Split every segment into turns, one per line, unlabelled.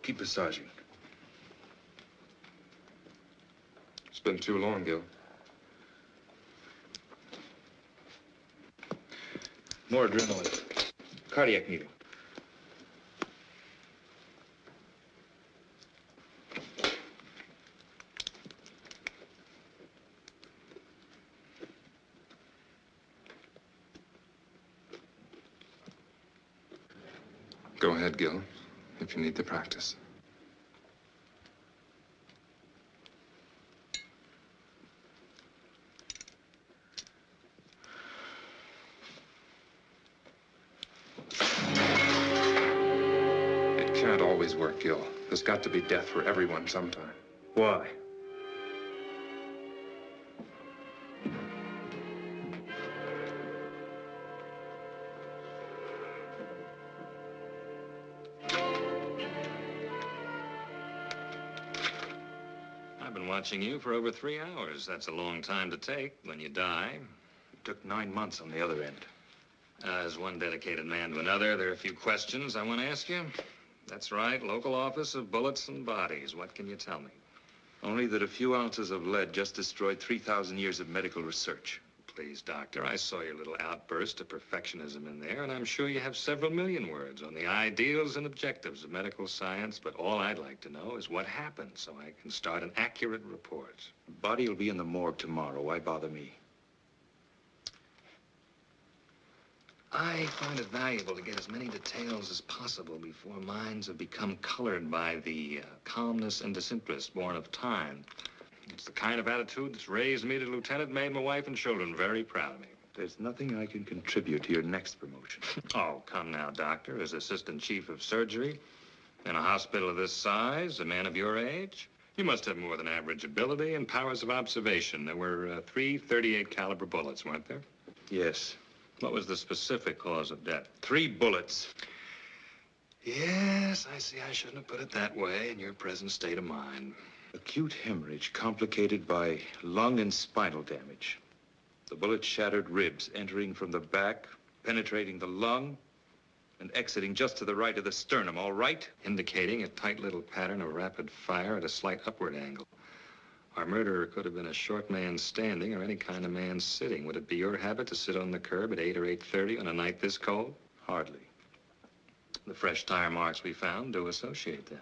Keep massaging. It's been too long, Gil. More adrenaline. Cardiac needle. Go ahead, Gil, if you need the practice. It can't always work, Gil. There's got to be death for everyone sometime.
Why?
I've been watching you for over 3 hours. That's a long time to take when you die.
It took 9 months on the other end.
As one dedicated man to another, there are a few questions I want to ask you. That's right, local office of bullets and bodies. What can you tell me?
Only that a few ounces of lead just destroyed 3,000 years of medical research.
Please, Doctor, I saw your little outburst of perfectionism in there, and I'm sure you have several million words on the ideals and objectives of medical science, but all I'd like to know is what happened so I can start an accurate report.
The body will be in the morgue tomorrow. Why bother me?
I find it valuable to get as many details as possible before minds have become colored by the calmness and disinterest born of time. It's the kind of attitude that's raised me to lieutenant, made my wife and children very proud of me.
There's nothing I can contribute to your next promotion.
Oh, come now, Doctor. As assistant chief of surgery in a hospital of this size, a man of your age, you must have more than average ability and powers of observation. There were 3 .38 caliber bullets, weren't there?
Yes.
What was the specific cause of death?
3 bullets.
Yes, I see. I shouldn't have put it that way in your present state of mind.
Acute hemorrhage complicated by lung and spinal damage. The bullet shattered ribs, entering from the back, penetrating the lung, and exiting just to the right of the sternum, all right?
Indicating a tight little pattern of rapid fire at a slight upward angle. Our murderer could have been a short man standing or any kind of man sitting. Would it be your habit to sit on the curb at 8 or 8:30 on a night this cold?
Hardly.
The fresh tire marks we found do associate then.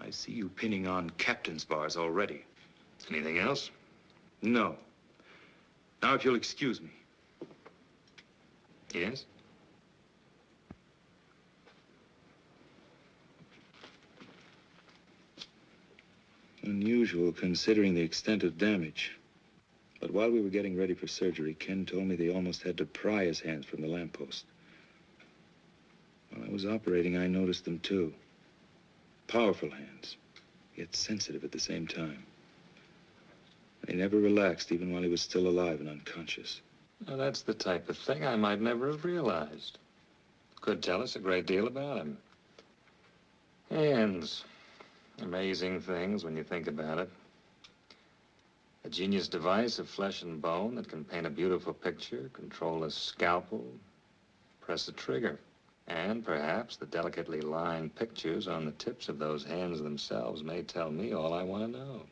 I see you pinning on captain's bars already.
Anything else?
No. Now, if you'll excuse me.
Yes?
Unusual, considering the extent of damage. But while we were getting ready for surgery, Ken told me they almost had to pry his hands from the lamppost. While I was operating, I noticed them too. Powerful hands, yet sensitive at the same time. They never relaxed, even while he was still alive and unconscious.
Now, that's the type of thing I might never have realized. Could tell us a great deal about him. Hands. Amazing things when you think about it. A genius device of flesh and bone that can paint a beautiful picture, control a scalpel, press a trigger. And perhaps the delicately lined pictures on the tips of those hands themselves may tell me all I want to know.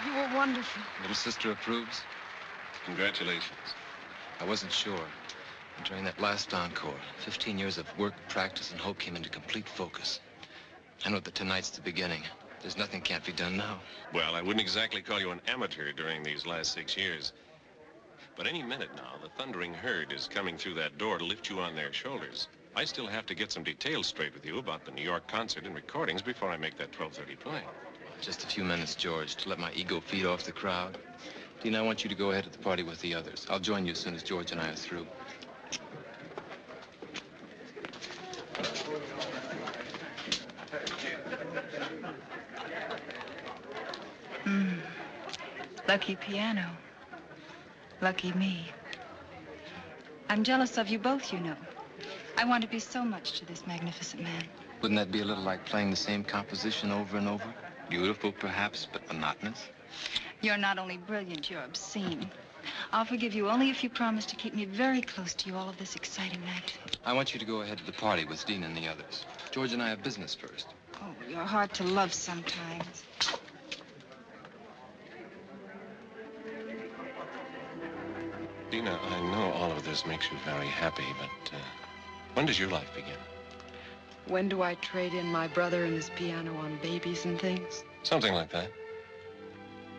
You were wonderful.
Little sister approves?
Congratulations.
I wasn't sure. During that last encore, 15 years of work, practice, and hope came into complete focus. I know that tonight's the beginning. There's nothing can't be done now.
Well, I wouldn't exactly call you an amateur during these last 6 years. But any minute now, the thundering herd is coming through that door to lift you on their shoulders. I still have to get some details straight with you about the New York concert and recordings before I make that 12:30 play.
Just a few minutes, George, to let my ego feed off the crowd. Dean, I want you to go ahead to the party with the others. I'll join you as soon as George and I are through.
Lucky piano. Lucky me. I'm jealous of you both, you know. I want to be so much to this magnificent man.
Wouldn't that be a little like playing the same composition over and over?
Beautiful, perhaps, but monotonous.
You're not only brilliant, you're obscene. I'll forgive you only if you promise to keep me very close to you all of this exciting night.
I want you to go ahead to the party with Dean and the others. George and I have business first.
Oh, you're hard to love sometimes.
Dina, I know all of this makes you very happy, but when does your life begin?
When do I trade in my brother and his piano on babies and things?
Something like that.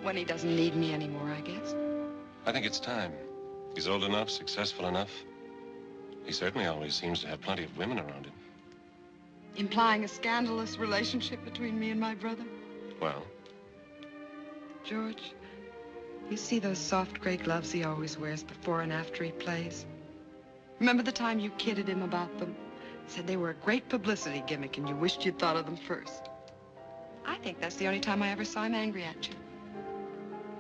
When he doesn't need me anymore, I guess.
I think it's time. He's old enough, successful enough. He certainly always seems to have plenty of women around him.
Implying a scandalous relationship between me and my brother?
Well,
George, you see those soft gray gloves he always wears before and after he plays? Remember the time you kidded him about them? Said they were a great publicity gimmick and you wished you'd thought of them first. I think that's the only time I ever saw him angry at you.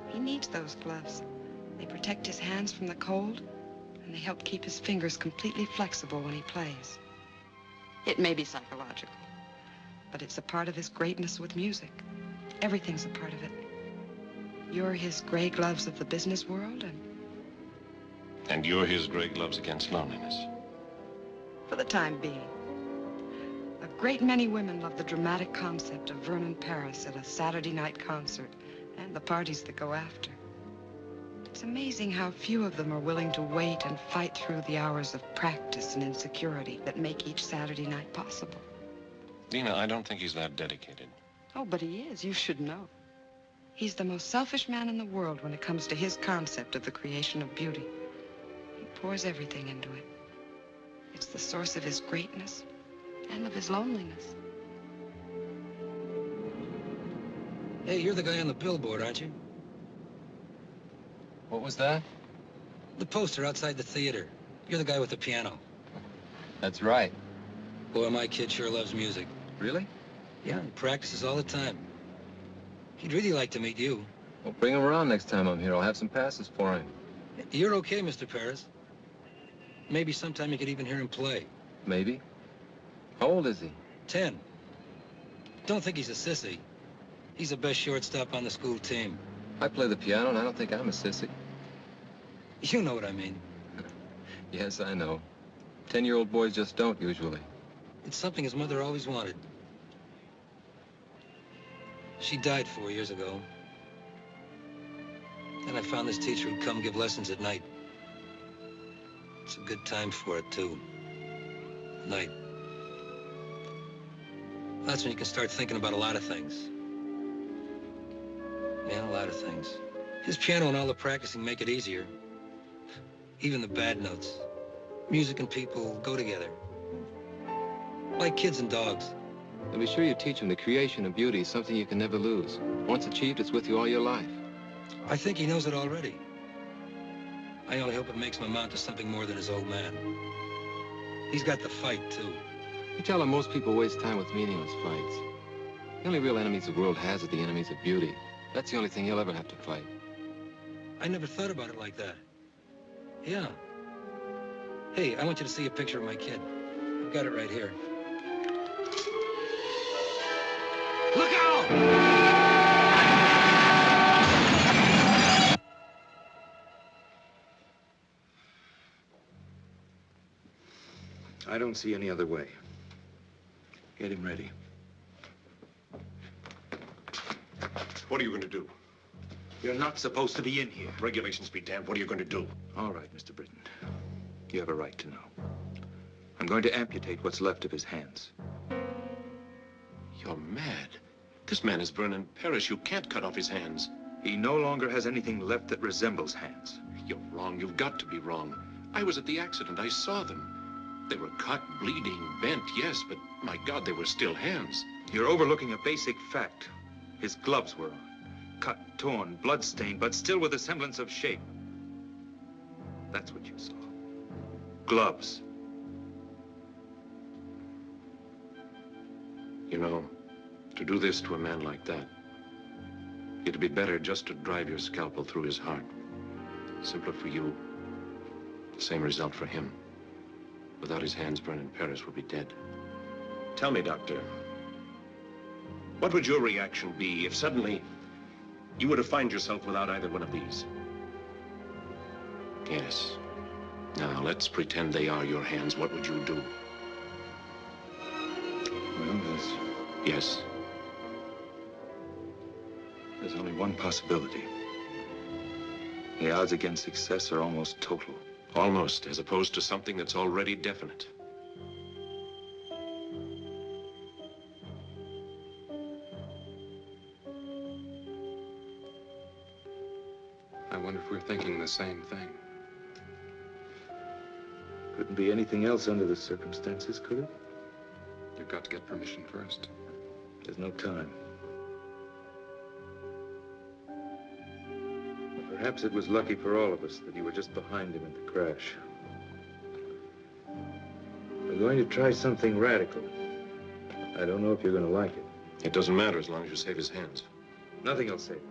He needs those gloves. They protect his hands from the cold, and they help keep his fingers completely flexible when he plays. It may be psychological, but it's a part of his greatness with music. Everything's a part of it. You're his gray gloves of the business world,
and you're his gray gloves against loneliness.
for the time being. A great many women love the dramatic concept of Vernon Paris at a Saturday night concert and the parties that go after. It's amazing how few of them are willing to wait and fight through the hours of practice and insecurity that make each Saturday night possible.
Dina, I don't think he's that dedicated.
Oh, but he is. You should know. He's the most selfish man in the world when it comes to his concept of the creation of beauty. He pours everything into it. It's the source of his greatness and of his loneliness.
Hey, you're the guy on the billboard, aren't you?
What was that?
The poster outside the theater. You're the guy with the piano.
That's right.
Boy, my kid sure loves music.
Really?
Yeah, he practices all the time. He'd really like to meet you.
Well, bring him around next time I'm here. I'll have some passes for him.
You're okay, Mr. Paris. Maybe sometime you could even hear him play.
Maybe. How old is he?
10. Don't think he's a sissy. He's the best shortstop on the school team.
I play the piano, and I don't think I'm a sissy.
You know what I mean.
Yes, I know. 10-year-old boys just don't, usually.
It's something his mother always wanted. She died 4 years ago. Then I found this teacher who'd come give lessons at night. It's a good time for it, too. Night. That's when you can start thinking about a lot of things. Yeah, a lot of things. His piano and all the practicing make it easier. Even the bad notes. Music and people go together. Like kids and dogs.
And be sure you teach him the creation of beauty is something you can never lose. Once achieved, it's with you all your life.
I think he knows it already. I only hope it makes him amount to something more than his old man. He's got the fight, too.
You tell him most people waste time with meaningless fights. The only real enemies the world has are the enemies of beauty. That's the only thing he'll ever have to fight.
I never thought about it like that. Yeah. Hey, I want you to see a picture of my kid. I've got it right here. Look out!
I don't see any other way. Get him ready.
What are you going to do?
You're not supposed to be in here.
Regulations be damned. What are you going to do?
All right, Mr. Britton. You have a right to know. I'm going to amputate what's left of his hands.
You're mad. This man is Vernon Paris. You can't cut off his hands.
He no longer has anything left that resembles hands.
You're wrong. You've got to be wrong. I was at the accident. I saw them. They were cut, bleeding, bent, yes, but my God, they were still hands.
You're overlooking a basic fact. His gloves were on. Cut, torn, blood-stained, but still with a semblance of shape. That's what you saw. Gloves.
You know, to do this to a man like that, it'd be better just to drive your scalpel through his heart. Simpler for you, the same result for him. Without his hands, Vernon Paris would be dead. Tell me, Doctor, What would your reaction be if suddenly you were to find yourself without either one of these? Yes. Now, let's pretend they are your hands. What would you do?
Well,
Yes.
there's only one possibility. The odds against success are almost total.
Almost, as opposed to something that's already definite.
I wonder if we're thinking the same thing.
Couldn't be anything else under the circumstances, could it?
You've got to get permission first.
There's no time. Perhaps it was lucky for all of us that you were just behind him in the crash. We're going to try something radical. I don't know if you're going to like it.
It doesn't matter as long as you save his hands.
Nothing will save him,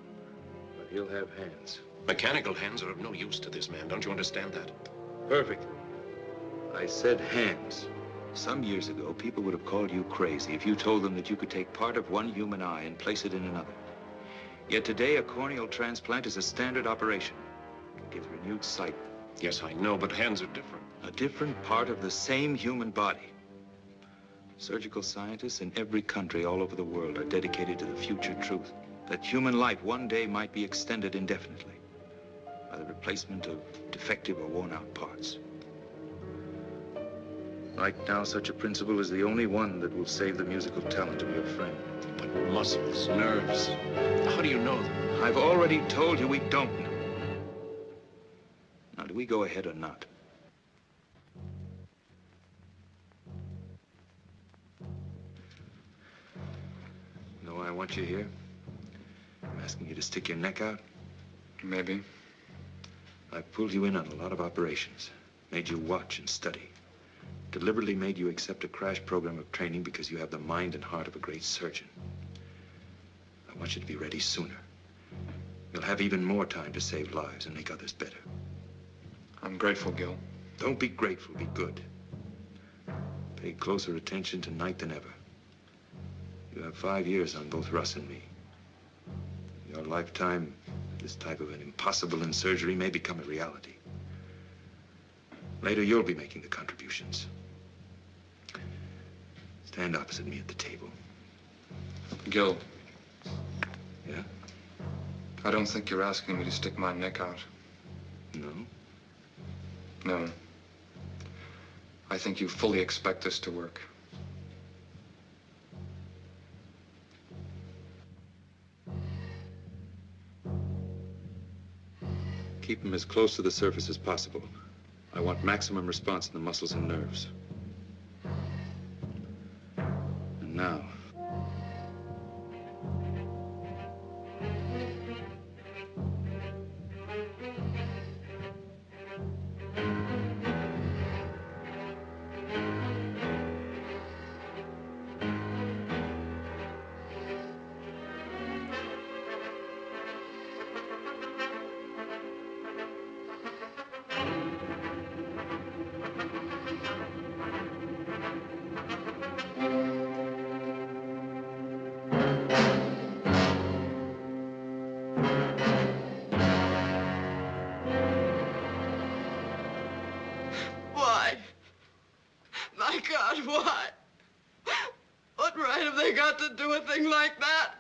but he'll have hands.
Mechanical hands are of no use to this man. Don't you understand that?
Perfectly. I said hands. Some years ago, people would have called you crazy if you told them that you could take part of one human eye and place it in another. Yet today, a corneal transplant is a standard operation. It gives renewed sight.
Yes, I know, but hands are different.
A different part of the same human body. Surgical scientists in every country all over the world are dedicated to the future truth that human life one day might be extended indefinitely by the replacement of defective or worn-out parts. Right now, such a principle is the only one that will save the musical talent of your friend.
But muscles, nerves, how do you know them?
I've already told you we don't know. Now, do we go ahead or not? You know why I want you here? I'm asking you to stick your neck out.
Maybe.
I've pulled you in on a lot of operations, made you watch and study, deliberately made you accept a crash program of training because you have the mind and heart of a great surgeon. I want you to be ready sooner. You'll have even more time to save lives and make others better.
I'm grateful, Gil.
Don't be grateful, be good. Pay closer attention tonight than ever. You have 5 years on both Russ and me. In your lifetime, this type of an impossible in surgery may become a reality. Later, you'll be making the contributions. Stand opposite me at the table.
Gil,
Yeah?
I don't think you're asking me to stick my neck out.
No?
No. I think you fully expect this to work.
Keep them as close to the surface as possible. I want maximum response in the muscles and nerves. And now,
Why? My God, why? What right have they got to do a thing like that?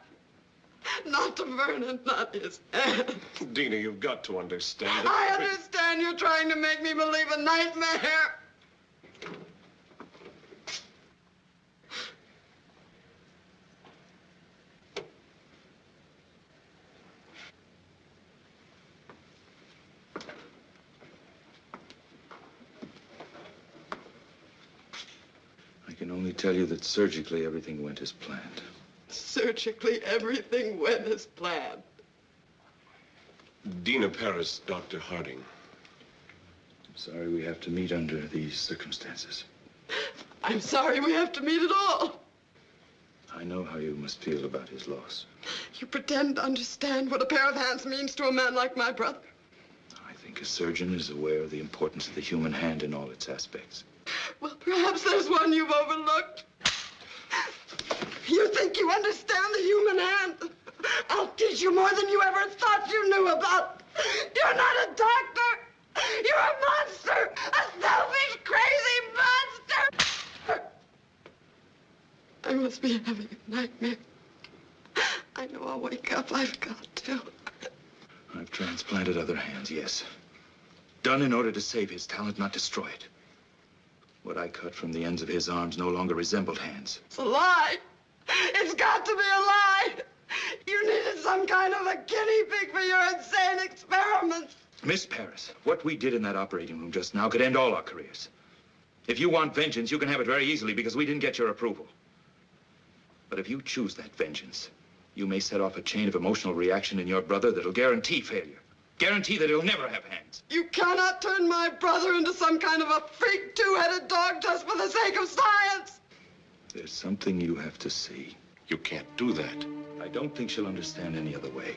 Not to Vernon, not his hand.
Dina, you've got to understand.
I understand you're trying to make me believe a nightmare.
I can only tell you that surgically everything went as planned.
Surgically, everything went as planned.
Dina Paris, Dr. Harding.
I'm sorry we have to meet under these circumstances.
I'm sorry we have to meet at all.
I know how you must feel about his loss.
You pretend to understand what a pair of hands means to a man like my brother.
I think a surgeon is aware of the importance of the human hand in all its aspects.
Well, perhaps there's one you've overlooked. You think you understand the human hand? I'll teach you more than you ever thought you knew about. You're not a doctor. You're a monster. A selfish, crazy monster. I must be having a nightmare. I know I'll wake up. I've got to.
I've transplanted other hands, yes. Done in order to save his talent, not destroy it. What I cut from the ends of his arms no longer resembled hands.
It's a lie. It's got to be a lie. You needed some kind of a guinea pig for your insane experiments.
Miss Paris, what we did in that operating room just now could end all our careers. If you want vengeance, you can have it very easily because we didn't get your approval. But if you choose that vengeance, you may set off a chain of emotional reaction in your brother that'll guarantee failure. Guarantee that he'll never have hands.
You cannot turn my brother into some kind of a freak two-headed dog just for the sake of science.
There's something you have to see.
You can't do that.
I don't think she'll understand any other way.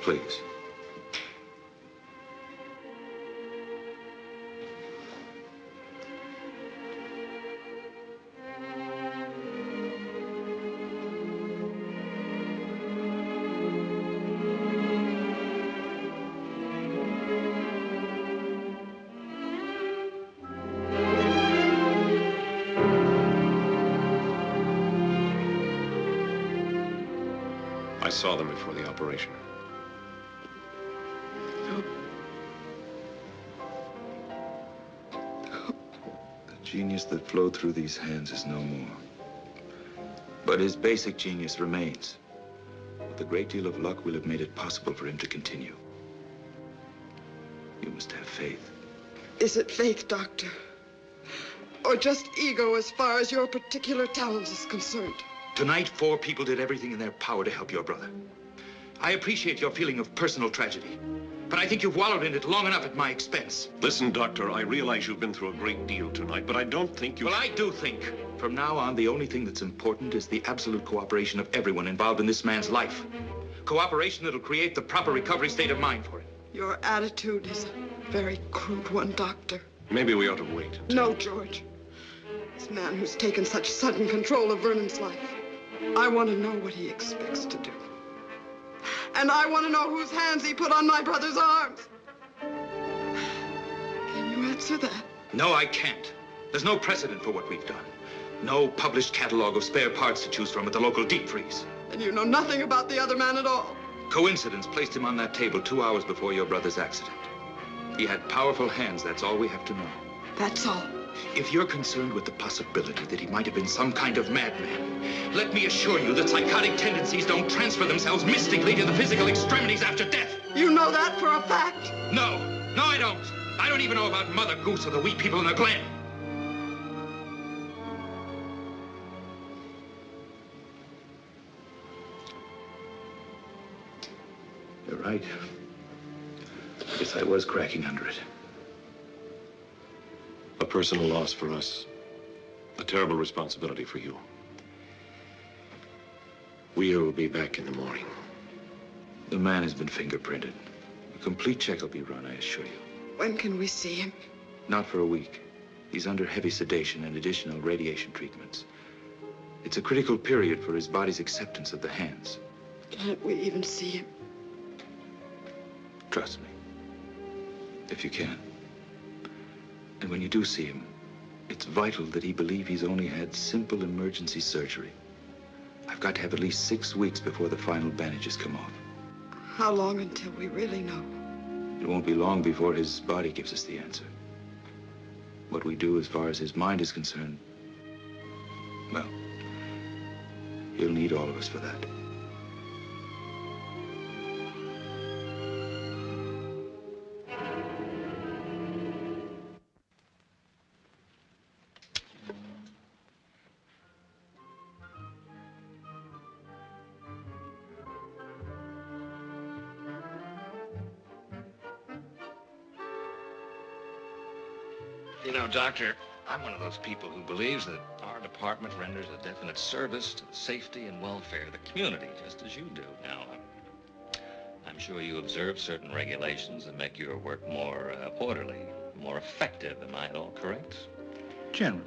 Please.
I saw them before the operation.
The genius that flowed through these hands is no more. But his basic genius remains. With a great deal of luck, we'll have made it possible for him to continue. You must have faith.
Is it faith, Doctor? Or just ego as far as your particular talent is concerned?
Tonight, 4 people did everything in their power to help your brother. I appreciate your feeling of personal tragedy, but I think you've wallowed in it long enough at my expense.
Listen, Doctor, I realize you've been through a great deal tonight, but I don't think you...
Well, I do think. From now on, the only thing that's important is the absolute cooperation of everyone involved in this man's life. Cooperation that'll create the proper recovery state of mind for him.
Your attitude is a very crude one, Doctor.
Maybe we ought to wait.
No, George. This man who's taken such sudden control of Vernon's life, I want to know what he expects to do. And I want to know whose hands he put on my brother's arms. Can you answer that?
No, I can't. There's no precedent for what we've done. No published catalog of spare parts to choose from at the local deep freeze.
And you know nothing about the other man at all.
Coincidence placed him on that table 2 hours before your brother's accident. He had powerful hands, that's all we have to know.
That's all.
If you're concerned with the possibility that he might have been some kind of madman, let me assure you that psychotic tendencies don't transfer themselves mystically to the physical extremities after death.
You know that for a fact?
No, I don't. I don't even know about Mother Goose or the wee people in the glen. You're right. I guess I was cracking under it.
A personal loss for us. A terrible responsibility for you. We will be back in the morning.
The man has been fingerprinted. A complete check will be run, I assure you.
When can we see him?
Not for a week. He's under heavy sedation and additional radiation treatments. It's a critical period for his body's acceptance of the hands.
Can't we even see him?
Trust me. If you can. And when you do see him, it's vital that he believe he's only had simple emergency surgery. I've got to have at least 6 weeks before the final bandages come off.
How long until we really know?
It won't be long before his body gives us the answer. What we do as far as his mind is concerned, well, he'll need all of us for that.
You know, Doctor, I'm one of those people who believes that our department renders a definite service to the safety and welfare of the community, just as you do. Now, I'm sure you observe certain regulations that make your work more orderly, more effective. Am I at all correct?
Generally.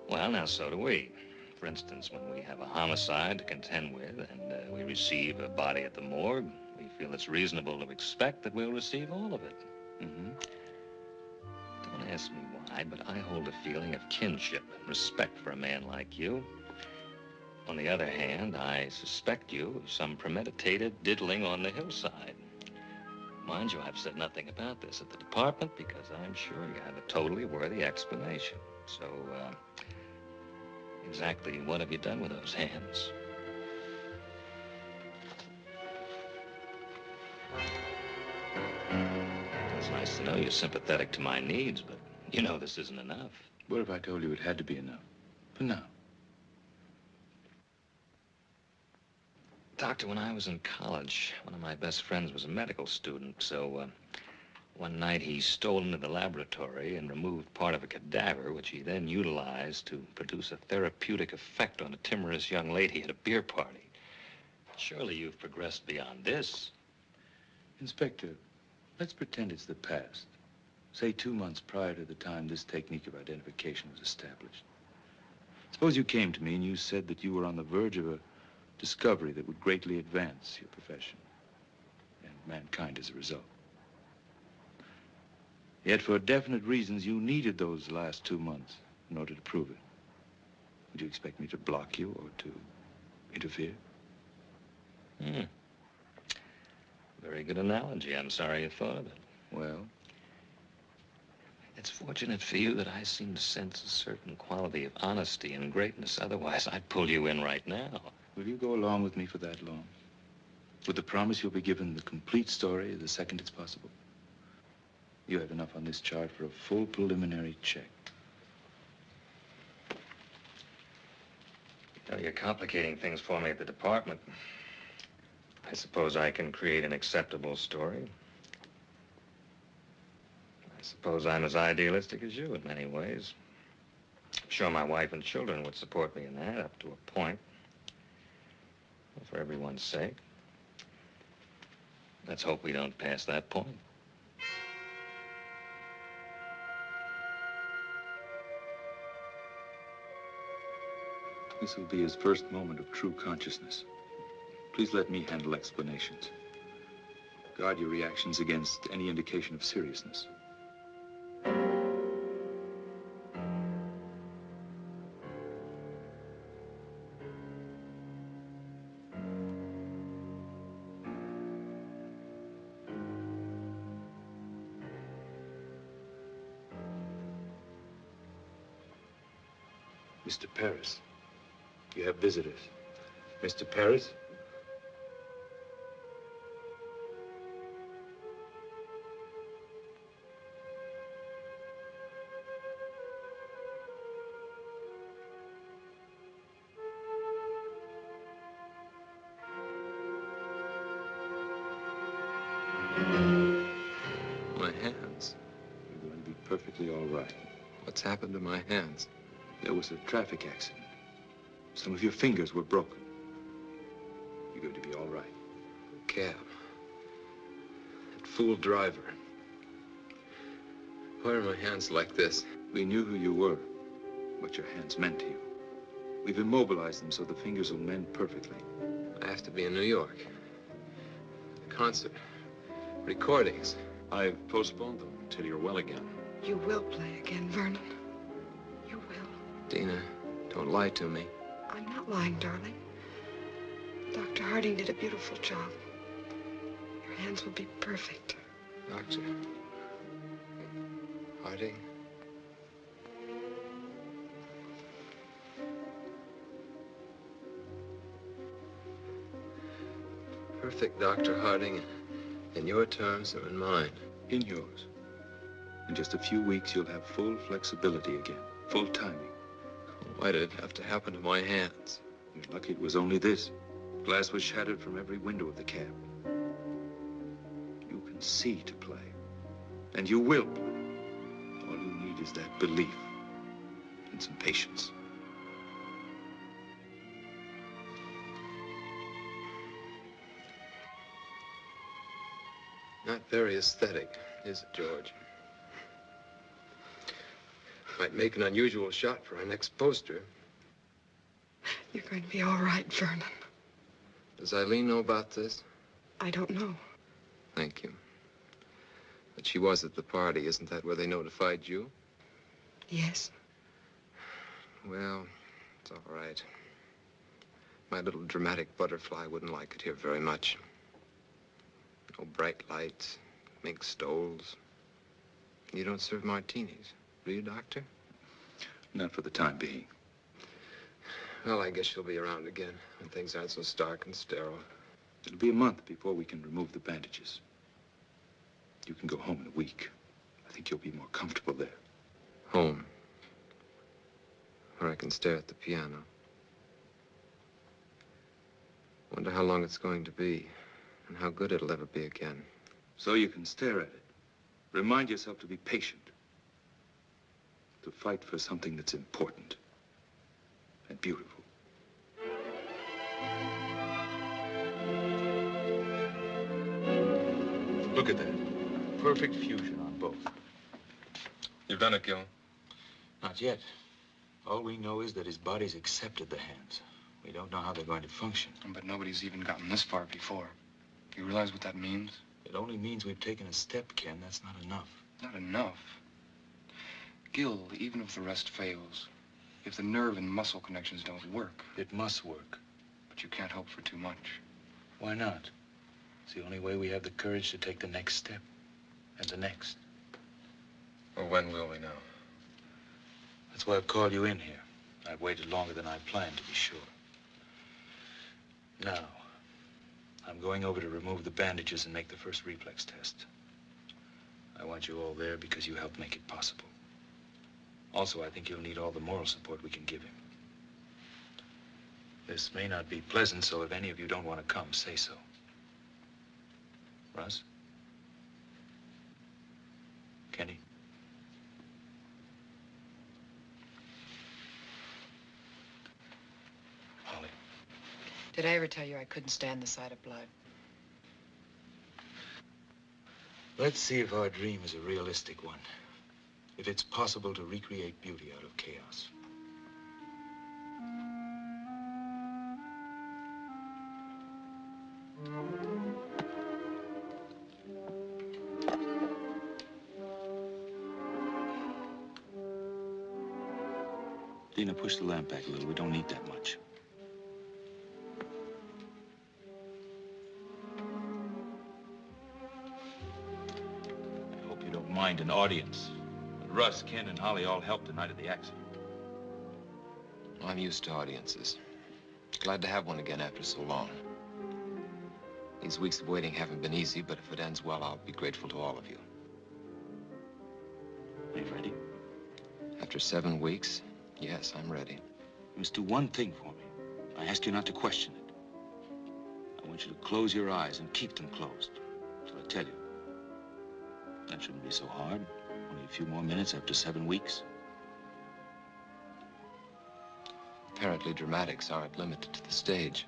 Well, now, so do we. For instance, when we have a homicide to contend with and we receive a body at the morgue, we feel it's reasonable to expect that we'll receive all of it.
Mm-hmm.
Don't ask me why, but I hold a feeling of kinship and respect for a man like you. On the other hand, I suspect you of some premeditated diddling on the hillside. Mind you, I've said nothing about this at the department because I'm sure you have a totally worthy explanation. So, exactly what have you done with those hands? It's nice to know you're sympathetic to my needs, but you know this isn't enough.
What if I told you it had to be enough? For now.
Doctor, when I was in college, one of my best friends was a medical student, so one night he stole into the laboratory and removed part of a cadaver, which he then utilized to produce a therapeutic effect on a timorous young lady at a beer party. Surely you've progressed beyond this.
Inspector, let's pretend it's the past. Say 2 months prior to the time this technique of identification was established. Suppose you came to me and you said that you were on the verge of a discovery that would greatly advance your profession and mankind as a result. Yet for definite reasons, you needed those last 2 months in order to prove it. Would you expect me to block you or to interfere?
Very good analogy. I'm sorry you thought of it.
Well,
It's fortunate for you that I seem to sense a certain quality of honesty and greatness. Otherwise, I'd pull you in right now.
will you go along with me for that long? With the promise you'll be given the complete story the second it's possible? You have enough on this chart for a full preliminary check.
You know, you're complicating things for me at the department. I suppose I can create an acceptable story. I suppose I'm as idealistic as you in many ways. I'm sure my wife and children would support me in that up to a point. For everyone's sake. Let's hope we don't pass that point.
This will be his first moment of true consciousness. Please let me handle explanations. Guard your reactions against any indication of seriousness. Mr. Paris, you have visitors. Mr. Paris?
My hands.
You're going to be perfectly all right.
What's happened to my hands?
There was a traffic accident. Some of your fingers were broken. You're going to be all right.
Cab. That fool driver. Why are my hands like this?
We knew who you were, what your hands meant to you. We've immobilized them so the fingers will mend perfectly.
I have to be in New York. A concert. Recordings.
I've postponed them until you're well again.
You will play again, Vernon. You will.
Dina, don't lie to me.
I'm not lying, darling. Dr. Harding did a beautiful job. Your hands will be perfect.
Doctor. Harding. Perfect, Dr. Harding. And your terms are in mine.
In yours. In just a few weeks, you'll have full flexibility again. Full timing.
Why did it have to happen to my hands?
You're lucky it was only this. Glass was shattered from every window of the cab. You can see to play. And you will play. All you need need is that belief and some patience.
Not very aesthetic, is it, George? Might make an unusual shot for our next poster.
You're going to be all right, Vernon.
Does Eileen know about this?
I don't know.
Thank you. But she was at the party. Isn't that where they notified you?
Yes.
Well, it's all right. My little dramatic butterfly wouldn't like it here very much. No bright lights, mink stoles. You don't serve martinis, do you, Doctor?
Not for the time being.
Well, I guess you'll be around again when things aren't so stark and sterile.
It'll be a month before we can remove the bandages. You can go home in a week. I think you'll be more comfortable there.
Home. Where I can stare at the piano. Wonder how long it's going to be and how good it'll ever be again.
So you can stare at it. Remind yourself to be patient. To fight for something that's important and beautiful. Look at that. Perfect fusion on both.
You've done it, Gil.
Not yet. All we know is that his body's accepted the hands. We don't know how they're going to function.
But nobody's even gotten this far before. You realize what that means?
It only means we've taken a step, Ken. That's not enough.
Not enough. Gil, even if the rest fails, if the nerve and muscle connections don't work...
It must work.
But you can't hope for too much.
Why not? It's the only way we have the courage to take the next step. And the next.
Well, when will we know?
That's why I've called you in here. I've waited longer than I planned, to be sure. Now, I'm going over to remove the bandages and make the first reflex test. I want you all there because you helped make it possible. Also, I think you'll need all the moral support we can give him. This may not be pleasant, so if any of you don't want to come, say so. Russ? Kenny? Holly?
Did I ever tell you I couldn't stand the sight of blood?
Let's see if our dream is a realistic one. If it's possible to recreate beauty out of chaos. Dina, push the lamp back a little. We don't need that much. I hope you don't mind an audience. Russ, Ken, and Holly all helped the night of the accident.
I'm used to audiences. Glad to have one again after so long. These weeks of waiting haven't been easy, but if it ends well, I'll be grateful to all of you.
Are you ready?
After 7 weeks, yes, I'm ready.
You must do one thing for me. I ask you not to question it. I want you to close your eyes and keep them closed till I tell you. That shouldn't be so hard. Only a few more minutes after 7 weeks.
Apparently, dramatics aren't limited to the stage.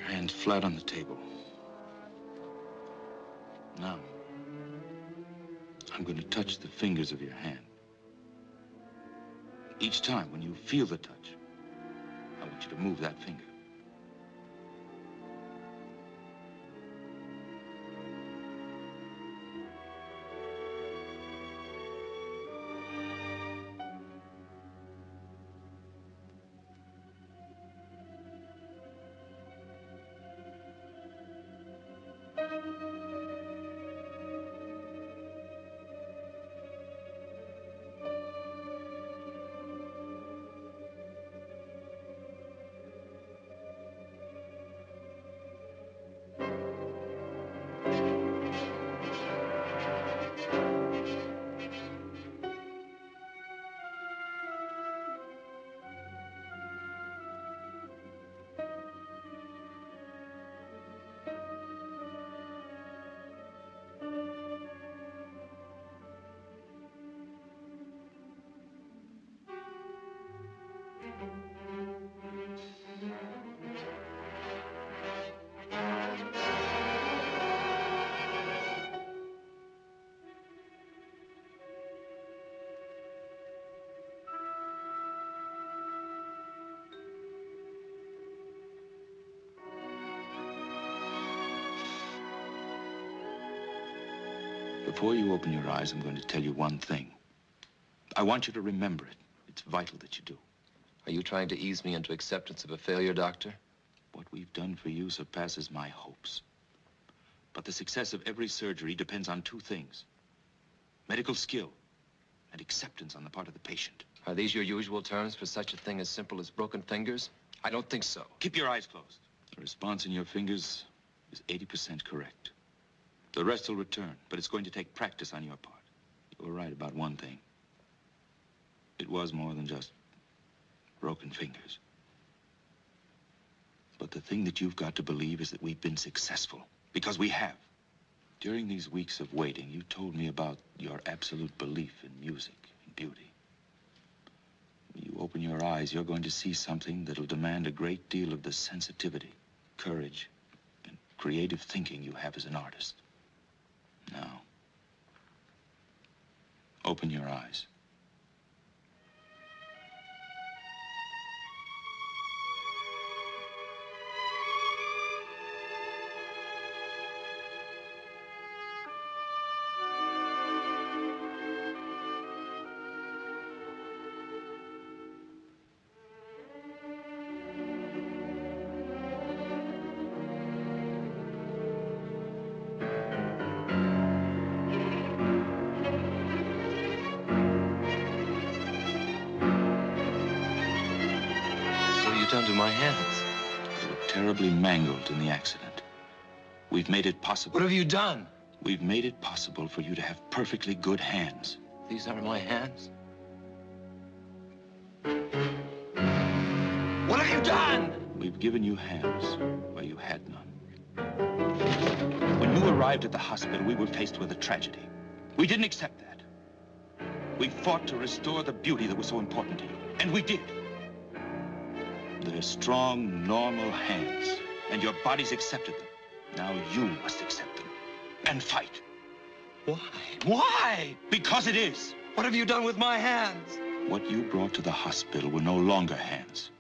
Hands flat on the table. Now, I'm going to touch the fingers of your hand. Each time when you feel the touch, I want you to move that finger. Before you open your eyes, I'm going to tell you one thing. I want you to remember it. It's vital that you do.
Are you trying to ease me into acceptance of a failure, Doctor?
What we've done for you surpasses my hopes. But the success of every surgery depends on two things: medical skill and acceptance on the part of the patient.
Are these your usual terms for such a thing as simple as broken fingers? I don't think so.
Keep your eyes closed. The response in your fingers is 80% correct. The rest will return, but it's going to take practice on your part. You were right about one thing. It was more than just broken fingers. But the thing that you've got to believe is that we've been successful, because we have. During these weeks of waiting, you told me about your absolute belief in music and beauty. When you open your eyes, you're going to see something that'll demand a great deal of the sensitivity, courage, and creative thinking you have as an artist. Now, open your eyes.
Done to my hands?
They were terribly mangled in the accident. We've made it possible.
What have you done?
We've made it possible for you to have perfectly good hands.
These are my hands? What have you done?
We've given you hands where you had none. When you arrived at the hospital, we were faced with a tragedy. We didn't accept that. We fought to restore the beauty that was so important to you, and we did. They're strong, normal hands, and your body's accepted them. Now you must accept them and fight.
Why? Why?
Because it is.
What have you done with my hands?
What you brought to the hospital were no longer hands.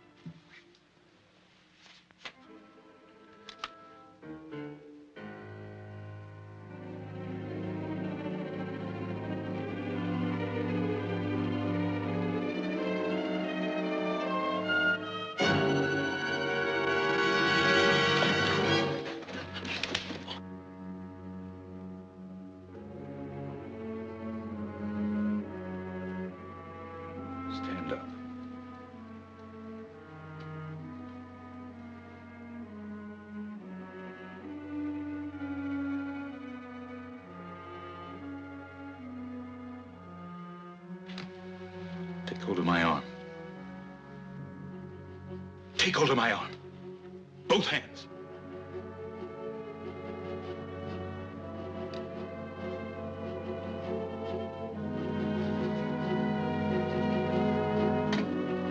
Stand up. Take hold of my arm. Take hold of my arm. Both hands.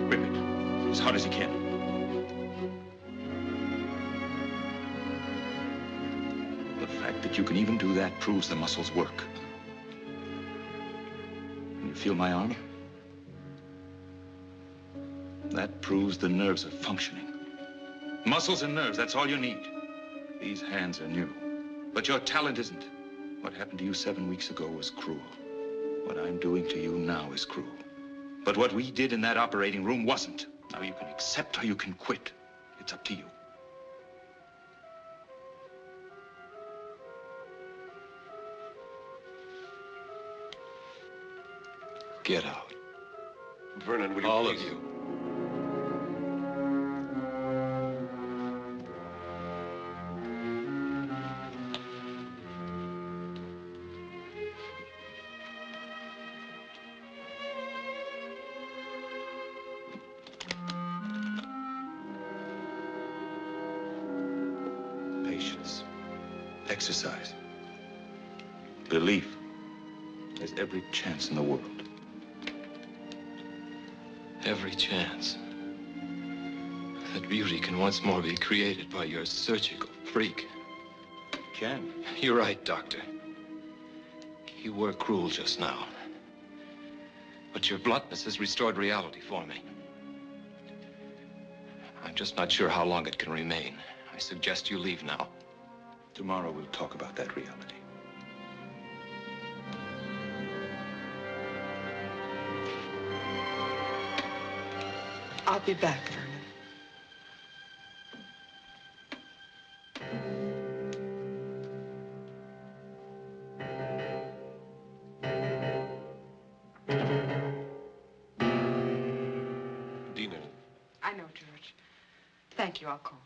Grip it as hard as you can. The fact that you can even do that proves the muscles work. Can you feel my arm? That proves the nerves are functioning. Muscles and nerves, that's all you need. These hands are new. But your talent isn't. What happened to you 7 weeks ago was cruel. What I'm doing to you now is cruel. But what we did in that operating room wasn't. Now you can accept or you can quit. It's up to you. Get out.
Vernon, will you
All
please?
of you. Patience. Exercise. Belief. There's every chance in the world.
Every chance that beauty can once more be created by your surgical freak.
Can.
You're right, Doctor. You were cruel just now. But your bluntness has restored reality for me. I'm just not sure how long it can remain. I suggest you leave now.
Tomorrow we'll talk about that reality.
I'll be back, Vernon.
Dina,
I know, George. Thank you, I'll call.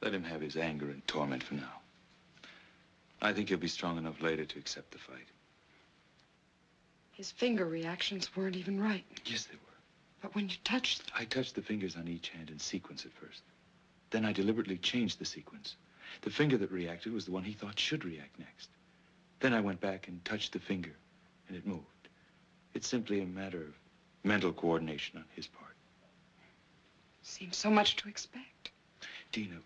Let him have his anger and torment for now. I think he'll be strong enough later to accept the fight.
His finger reactions weren't even right.
Yes, they were.
But when you touched them...
I touched the fingers on each hand in sequence at first. Then I deliberately changed the sequence. The finger that reacted was the one he thought should react next. Then I went back and touched the finger, and it moved. It's simply a matter of mental coordination on his part.
Seems so much to expect.
Dina,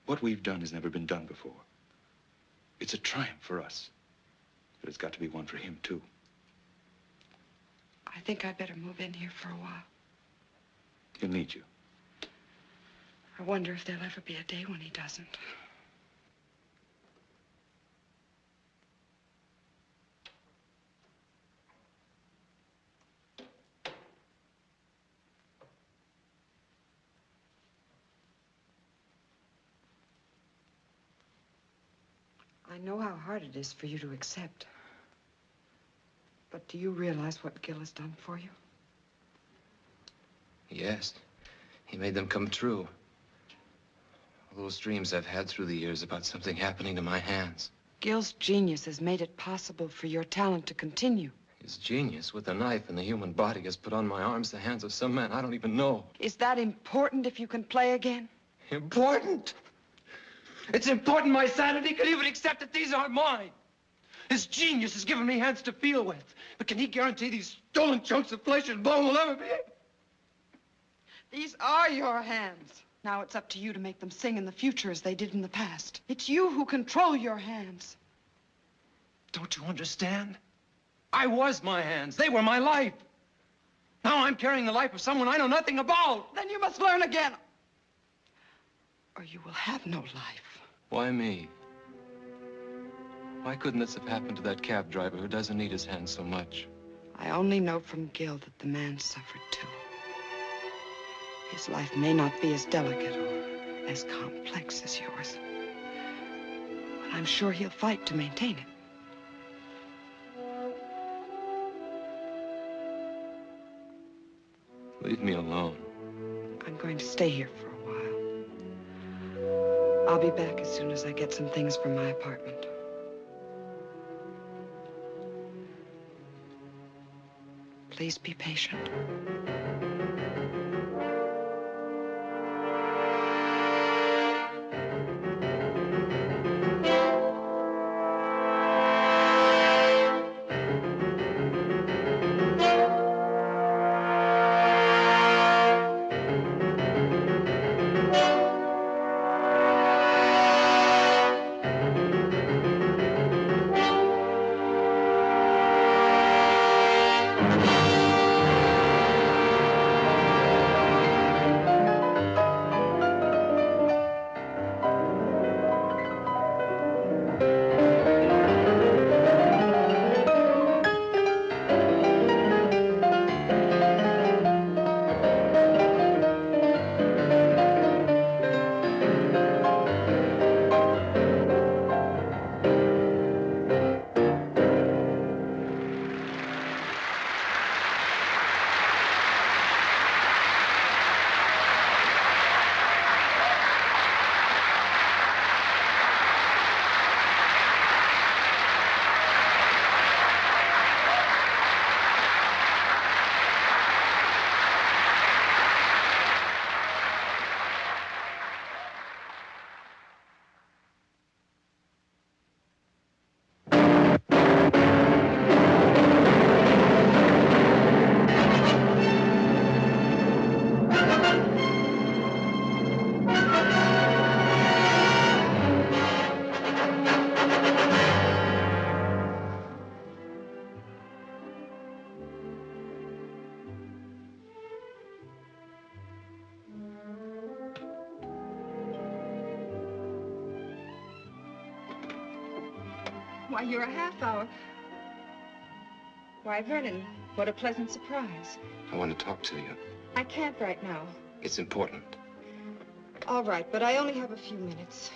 what we've done has never been done before. It's a triumph for us, but it's got to be one for him, too.
I think I'd better move in here for a while.
He'll need you.
I wonder if there'll ever be a day when he doesn't. I know how hard it is for you to accept. But do you realize what Gil has done for you?
Yes, he made them come true. All those dreams I've had through the years about something happening to my hands.
Gil's genius has made it possible for your talent to continue.
His genius with a knife in the human body has put on my arms the hands of some man I don't even know.
Is that important if you can play again?
Important? It's important my sanity could even accept that these aren't mine. His genius has given me hands to feel with. But can he guarantee these stolen chunks of flesh and bone will ever be?
These are your hands. Now it's up to you to make them sing in the future as they did in the past. It's you who control your hands.
Don't you understand? I was my hands. They were my life. Now I'm carrying the life of someone I know nothing about.
Then you must learn again. Or you will have no life.
Why me? Why couldn't this have happened to that cab driver who doesn't need his hands so much?
I only know from Gil that the man suffered too. His life may not be as delicate or as complex as yours. But I'm sure he'll fight to maintain it.
Leave me alone.
I'm going to stay here for a while. I'll be back as soon as I get some things from my apartment. Please be patient.
Why, you're a half hour. Why, Vernon, what a pleasant surprise.
I want to talk to you.
I can't right now.
It's important.
All right, but I only have a few minutes.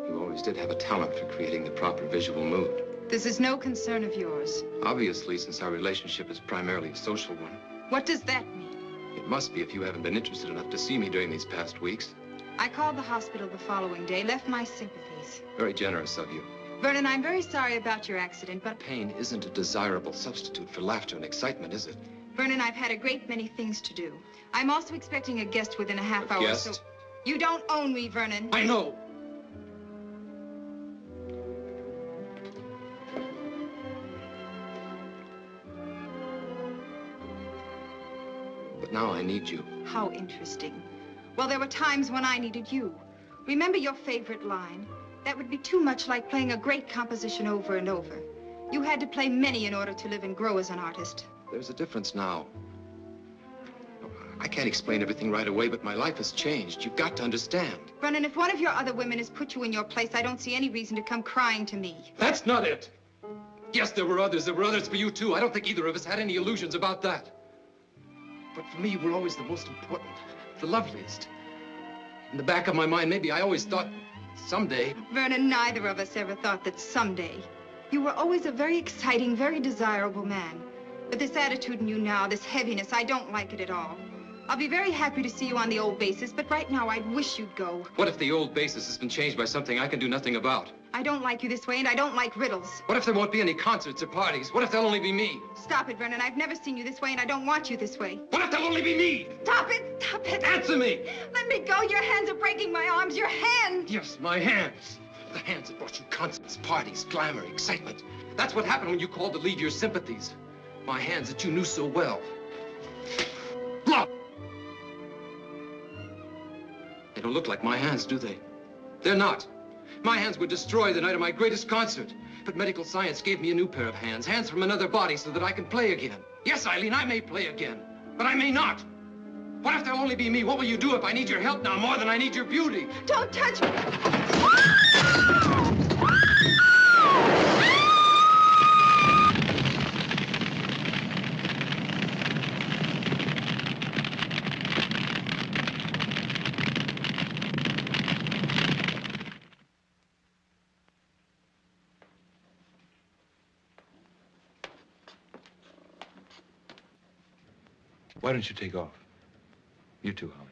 You always did have a talent for creating the proper visual mood.
This is no concern of yours.
Obviously, since our relationship is primarily a social one.
What does that mean?
It must be if you haven't been interested enough to see me during these past weeks.
I called the hospital the following day, left my sympathies.
Very generous of you.
Vernon, I'm very sorry about your accident, but...
Pain isn't a desirable substitute for laughter and excitement, is it?
Vernon, I've had a great many things to do. I'm also expecting a guest within a half hour.
Guest?
So... You don't own me, Vernon.
I know! But now I need you.
How interesting. Well, there were times when I needed you. Remember your favorite line? That would be too much like playing a great composition over and over. You had to play many in order to live and grow as an artist.
There's a difference now. I can't explain everything right away, but my life has changed. You've got to understand.
Vernon, if one of your other women has put you in your place, I don't see any reason to come crying to me.
That's not it. Yes, there were others. There were others for you, too. I don't think either of us had any illusions about that. But for me, you were always the most important, the loveliest. In the back of my mind, maybe I always thought someday...
Vernon, neither of us ever thought that someday. You were always a very exciting, very desirable man. But this attitude in you now, this heaviness, I don't like it at all. I'll be very happy to see you on the old basis, but right now I'd wish you'd go.
What if the old basis has been changed by something I can do nothing about?
I don't like you this way, and I don't like riddles.
What if there won't be any concerts or parties? What if there'll only be me?
Stop it, Vernon. I've never seen you this way, and I don't want you this way.
What if there'll only be me?
Stop it! Stop it!
Answer me!
Let me go! Your hands are breaking my arms! Your hands!
Yes, my hands. The hands that brought you concerts, parties, glamour, excitement. That's what happened when you called to leave your sympathies. My hands that you knew so well. Look! They don't look like my hands, do they? They're not. My hands were destroyed the night of my greatest concert. But medical science gave me a new pair of hands, hands from another body, so that I can play again. Yes, Eileen, I may play again, but I may not. What if there'll only be me? What will you do if I need your help now more than I need your beauty?
Don't touch me!
Why don't you take off? You too, Holly.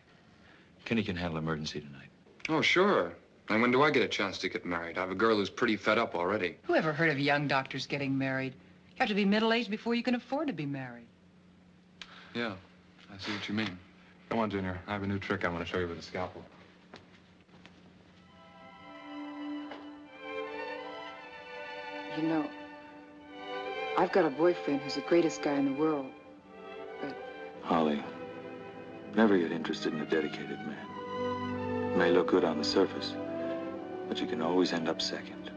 Kenny can handle emergency tonight.
Oh, sure. And when do I get a chance to get married? I have a girl who's pretty fed up already.
Who ever heard of young doctors getting married? You have to be middle-aged before you can afford to be married.
Yeah, I see what you mean. Come on, Junior. I have a new trick I want to show you with a scalpel.
You know, I've got a boyfriend who's the greatest guy in the world.
Holly, never get interested in a dedicated man. He may look good on the surface, but you can always end up second,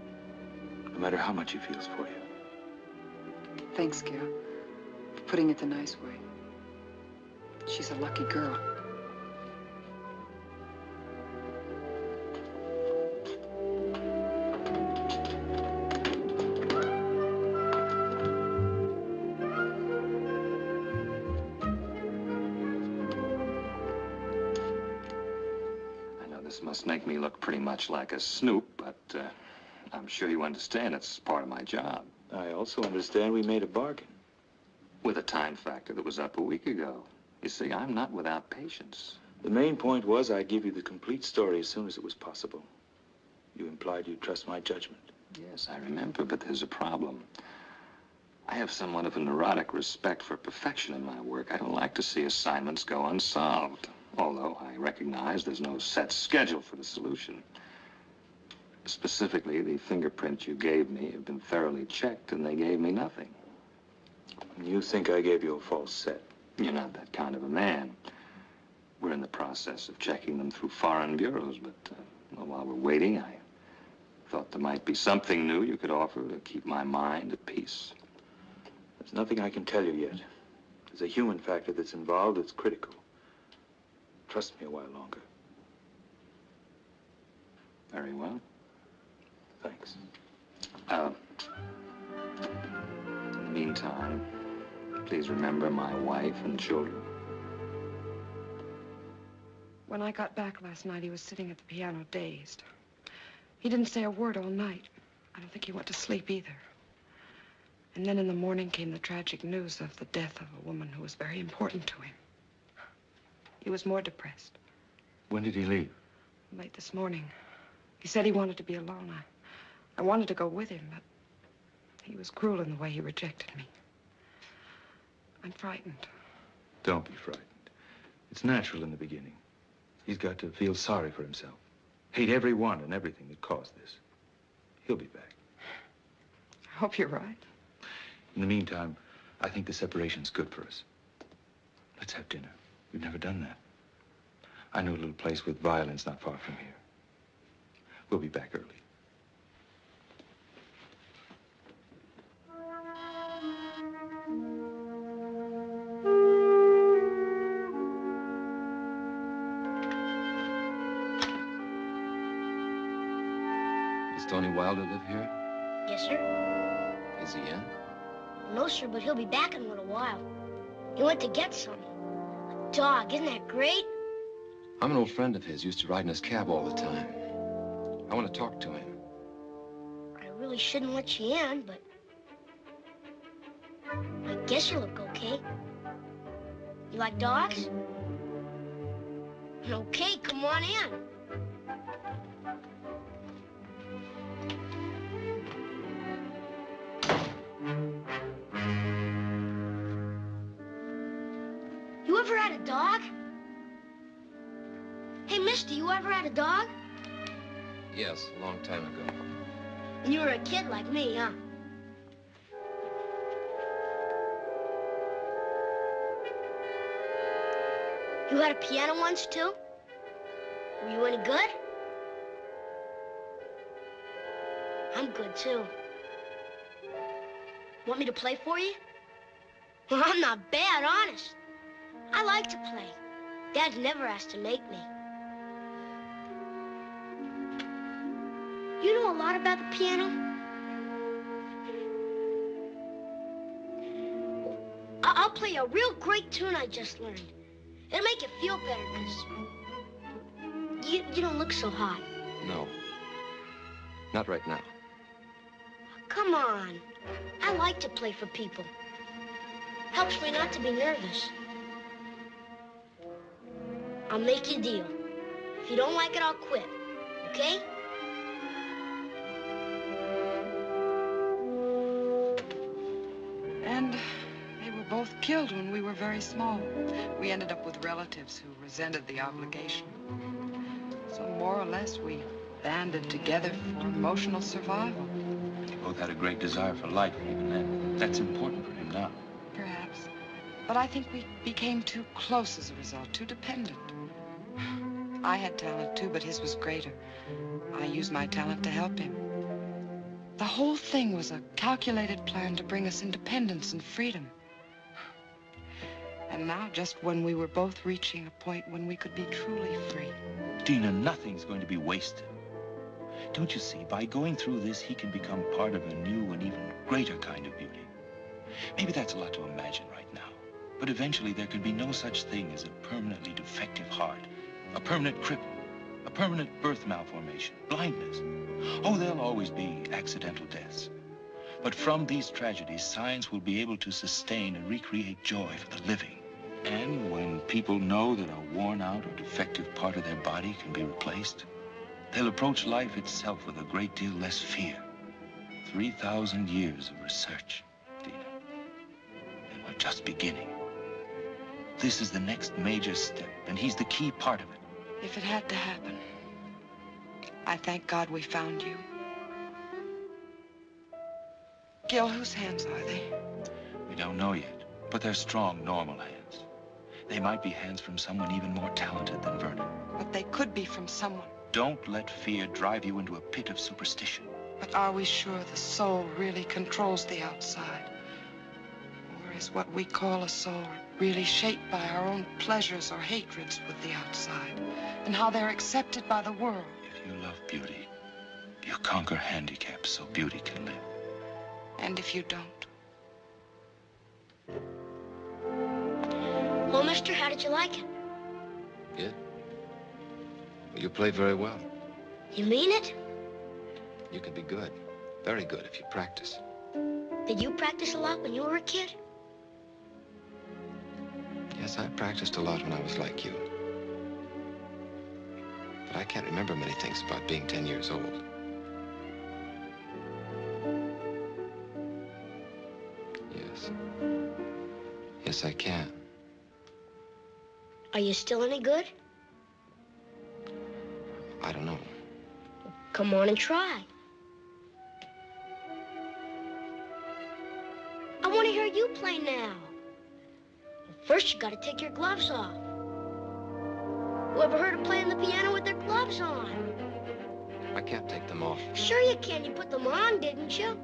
no matter how much he feels for you.
Thanks, Gail, for putting it the nice way. She's a lucky girl.
This must make me look pretty much like a snoop, but I'm sure you understand it's part of my job.
I also understand we made a bargain.
With a time factor that was up a week ago. You see, I'm not without patience.
The main point was I'd give you the complete story as soon as it was possible. You implied you'd trust my judgment.
Yes, I remember, but there's a problem. I have somewhat of a neurotic respect for perfection in my work. I don't like to see assignments go unsolved. Although I recognize there's no set schedule for the solution. Specifically, the fingerprints you gave me have been thoroughly checked, and they gave me nothing.
You think I gave you a false set?
You're not that kind of a man. We're in the process of checking them through foreign bureaus, but well, while we're waiting, I
Thought there might be something new you could offer to keep my mind at peace. There's nothing I can tell you yet. There's a human factor that's involved that's critical. Trust me a while longer.
Very well.
Thanks.
In the meantime, please remember my wife and children.
When I got back last night, he was sitting at the piano dazed. He didn't say a word all night. I don't think he went to sleep either. And then in the morning came the tragic news of the death of a woman who was very important to him. He was more depressed.
When did he leave?
Late this morning. He said he wanted to be alone. I wanted to go with him, but he was cruel in the way he rejected me. I'm frightened.
Don't be frightened. It's natural in the beginning. He's got to feel sorry for himself. Hate everyone and everything that caused this. He'll be back.
I hope you're right.
In the meantime, I think the separation's good for us. Let's have dinner. We've never done that. I know a little place with violins not far from here. We'll be back early.
Does Tony Wilder live here?
Yes, sir.
Is he in?
No, sir, but he'll be back in a little while. He went to get some. A dog, isn't that great?
I'm an old friend of his. Used to ride in his cab all the time. I want to talk to him.
I really shouldn't let you in, but I guess you look okay. You like dogs? Okay, come on in. You ever had a dog? Hey, mister, you ever had a dog?
Yes, a long time ago.
When you were a kid like me, huh? You had a piano once, too? Were you any good? I'm good, too. Want me to play for you? Well, I'm not bad, honest. I like to play. Dad never asked to make me. You know a lot about the piano? I'll play a real great tune I just learned. It'll make you feel better, because you don't look so hot.
No. Not right now.
Come on. I like to play for people. Helps me not to be nervous. I'll make you a deal. If you don't like it, I'll quit. Okay?
And they were both killed when we were very small. We ended up with relatives who resented the obligation. So more or less, we banded together for emotional survival.
You both had a great desire for life even then. That's important for him now.
Perhaps. But I think we became too close as a result, too dependent. I had talent too, but his was greater. I used my talent to help him. The whole thing was a calculated plan to bring us independence and freedom. And now, just when we were both reaching a point when we could be truly free.
Dina, nothing's going to be wasted. Don't you see, by going through this, he can become part of a new and even greater kind of beauty. Maybe that's a lot to imagine right now. But eventually there could be no such thing as a permanently defective heart, a permanent cripple, a permanent birth malformation, blindness. Oh, there'll always be accidental deaths. But from these tragedies, science will be able to sustain and recreate joy for the living. And when people know that a worn out or defective part of their body can be replaced, they'll approach life itself with a great deal less fear. 3,000 years of research, Dina. And we're just beginning. This is the next major step, and he's the key part of it.
If it had to happen, I thank God we found you. Gil, whose hands are they?
We don't know yet, but they're strong, normal hands. They might be hands from someone even more talented than Vernon.
But they could be from someone
Don't let fear drive you into a pit of superstition.
But are we sure the soul really controls the outside? Or is what we call a soul really shaped by our own pleasures or hatreds with the outside, and how they're accepted by the world?
If you love beauty, you conquer handicaps so beauty can live.
And if you don't?
Well, mister, how did you like it?
Good. You play very well.
You mean it?
You can be good. Very good if you practice.
Did you practice a lot when you were a kid?
Yes, I practiced a lot when I was like you. But I can't remember many things about being 10 years old. Yes. Yes, I can.
Are you still any good?
I don't know.
Come on and try. I want to hear you play now. First, you got to take your gloves off. Whoever heard of playing the piano with their gloves on?
I can't take them off.
Sure you can. You put them on, didn't you?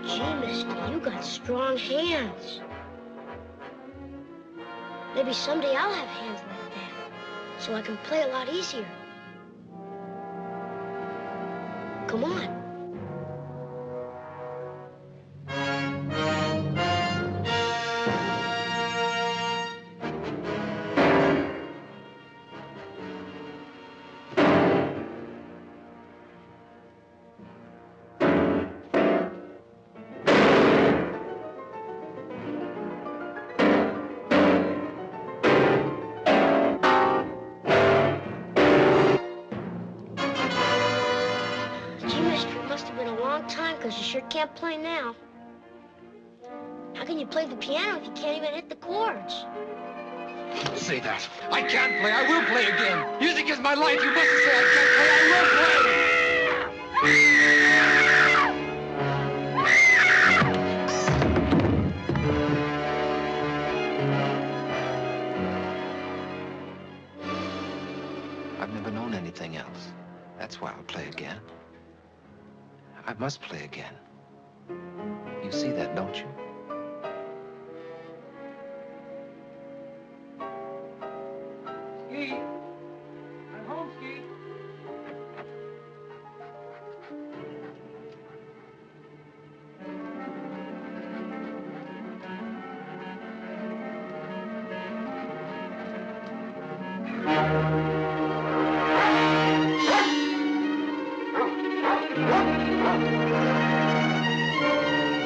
Gee, mister, you got strong hands. Maybe someday I'll have hands like that, so I can play a lot easier. Come on. Gee, mister, it must have been a long time, because you sure can't play now. How can you play the piano if you can't even hit the chords?
Don't say that. I can't play. I will play again. Music is my life. You mustn't say I can't play. I will play.
I've never known anything else. That's why I'll play again. I must play again. You see that, don't you?
Skeet! I'm home, Skeet.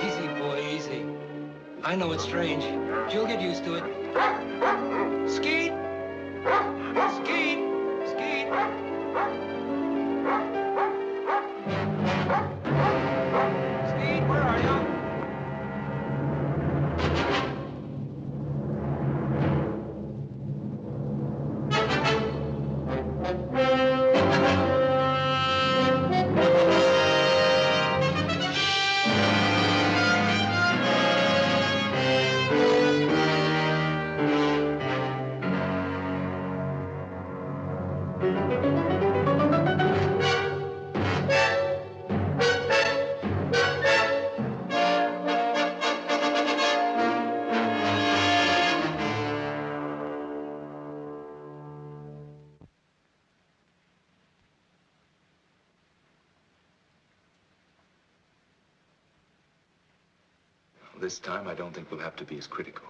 Easy, boy, easy. I know it's strange. You'll get used to it. Skeet! Skeet! Skeet! Skeet, where are you?
This time, I don't think we'll have to be as critical.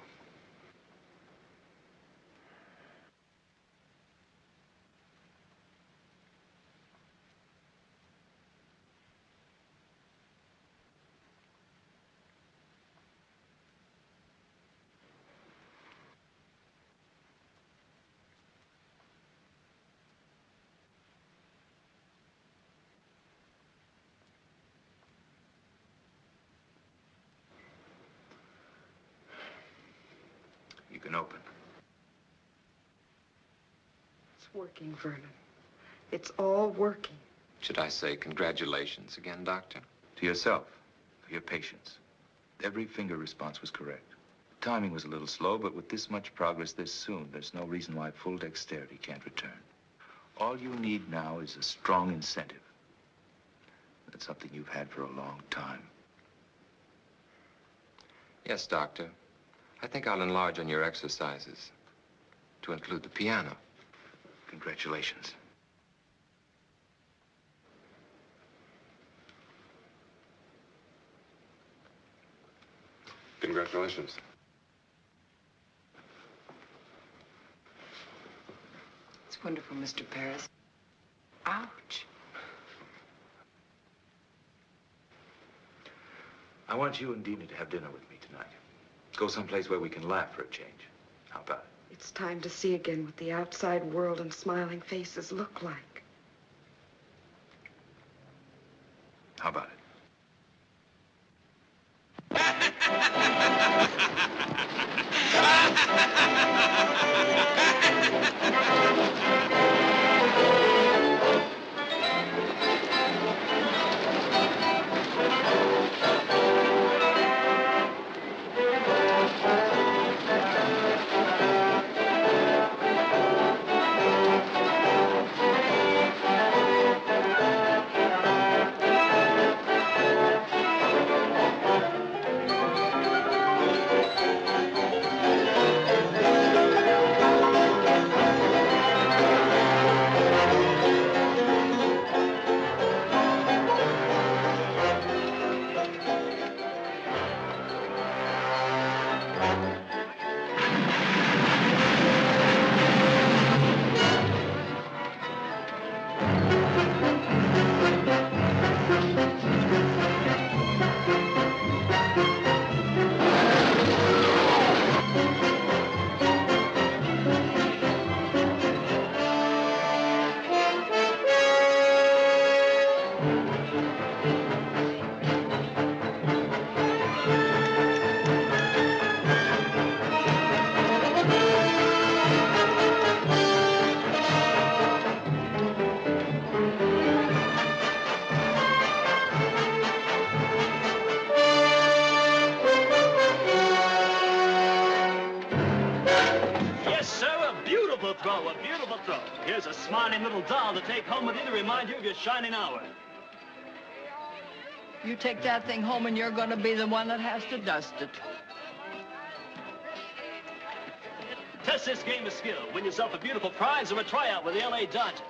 working, Vernon. It's all working.
Should I say congratulations again, Doctor?
To yourself, for your patience. Every finger response was correct. Timing was a little slow, but with this much progress this soon, there's no reason why full dexterity can't return. All you need now is a strong incentive. That's something you've had for a long time.
Yes, Doctor. I think I'll enlarge on your exercises to include the piano.
Congratulations.
Congratulations.
It's wonderful, Mr. Paris. Ouch.
I want you and Dina to have dinner with me tonight. Go someplace where we can laugh for a change. How about it?
It's time to see again what the outside world and smiling faces look like.
How about it?
throw, a beautiful throw. Here's a smiling little doll to take home with you to remind you of your shining hour.
You take that thing home and you're going to be the one that has to dust it.
Test this game of skill. Win yourself a beautiful prize or a tryout with the L.A. Dodgers.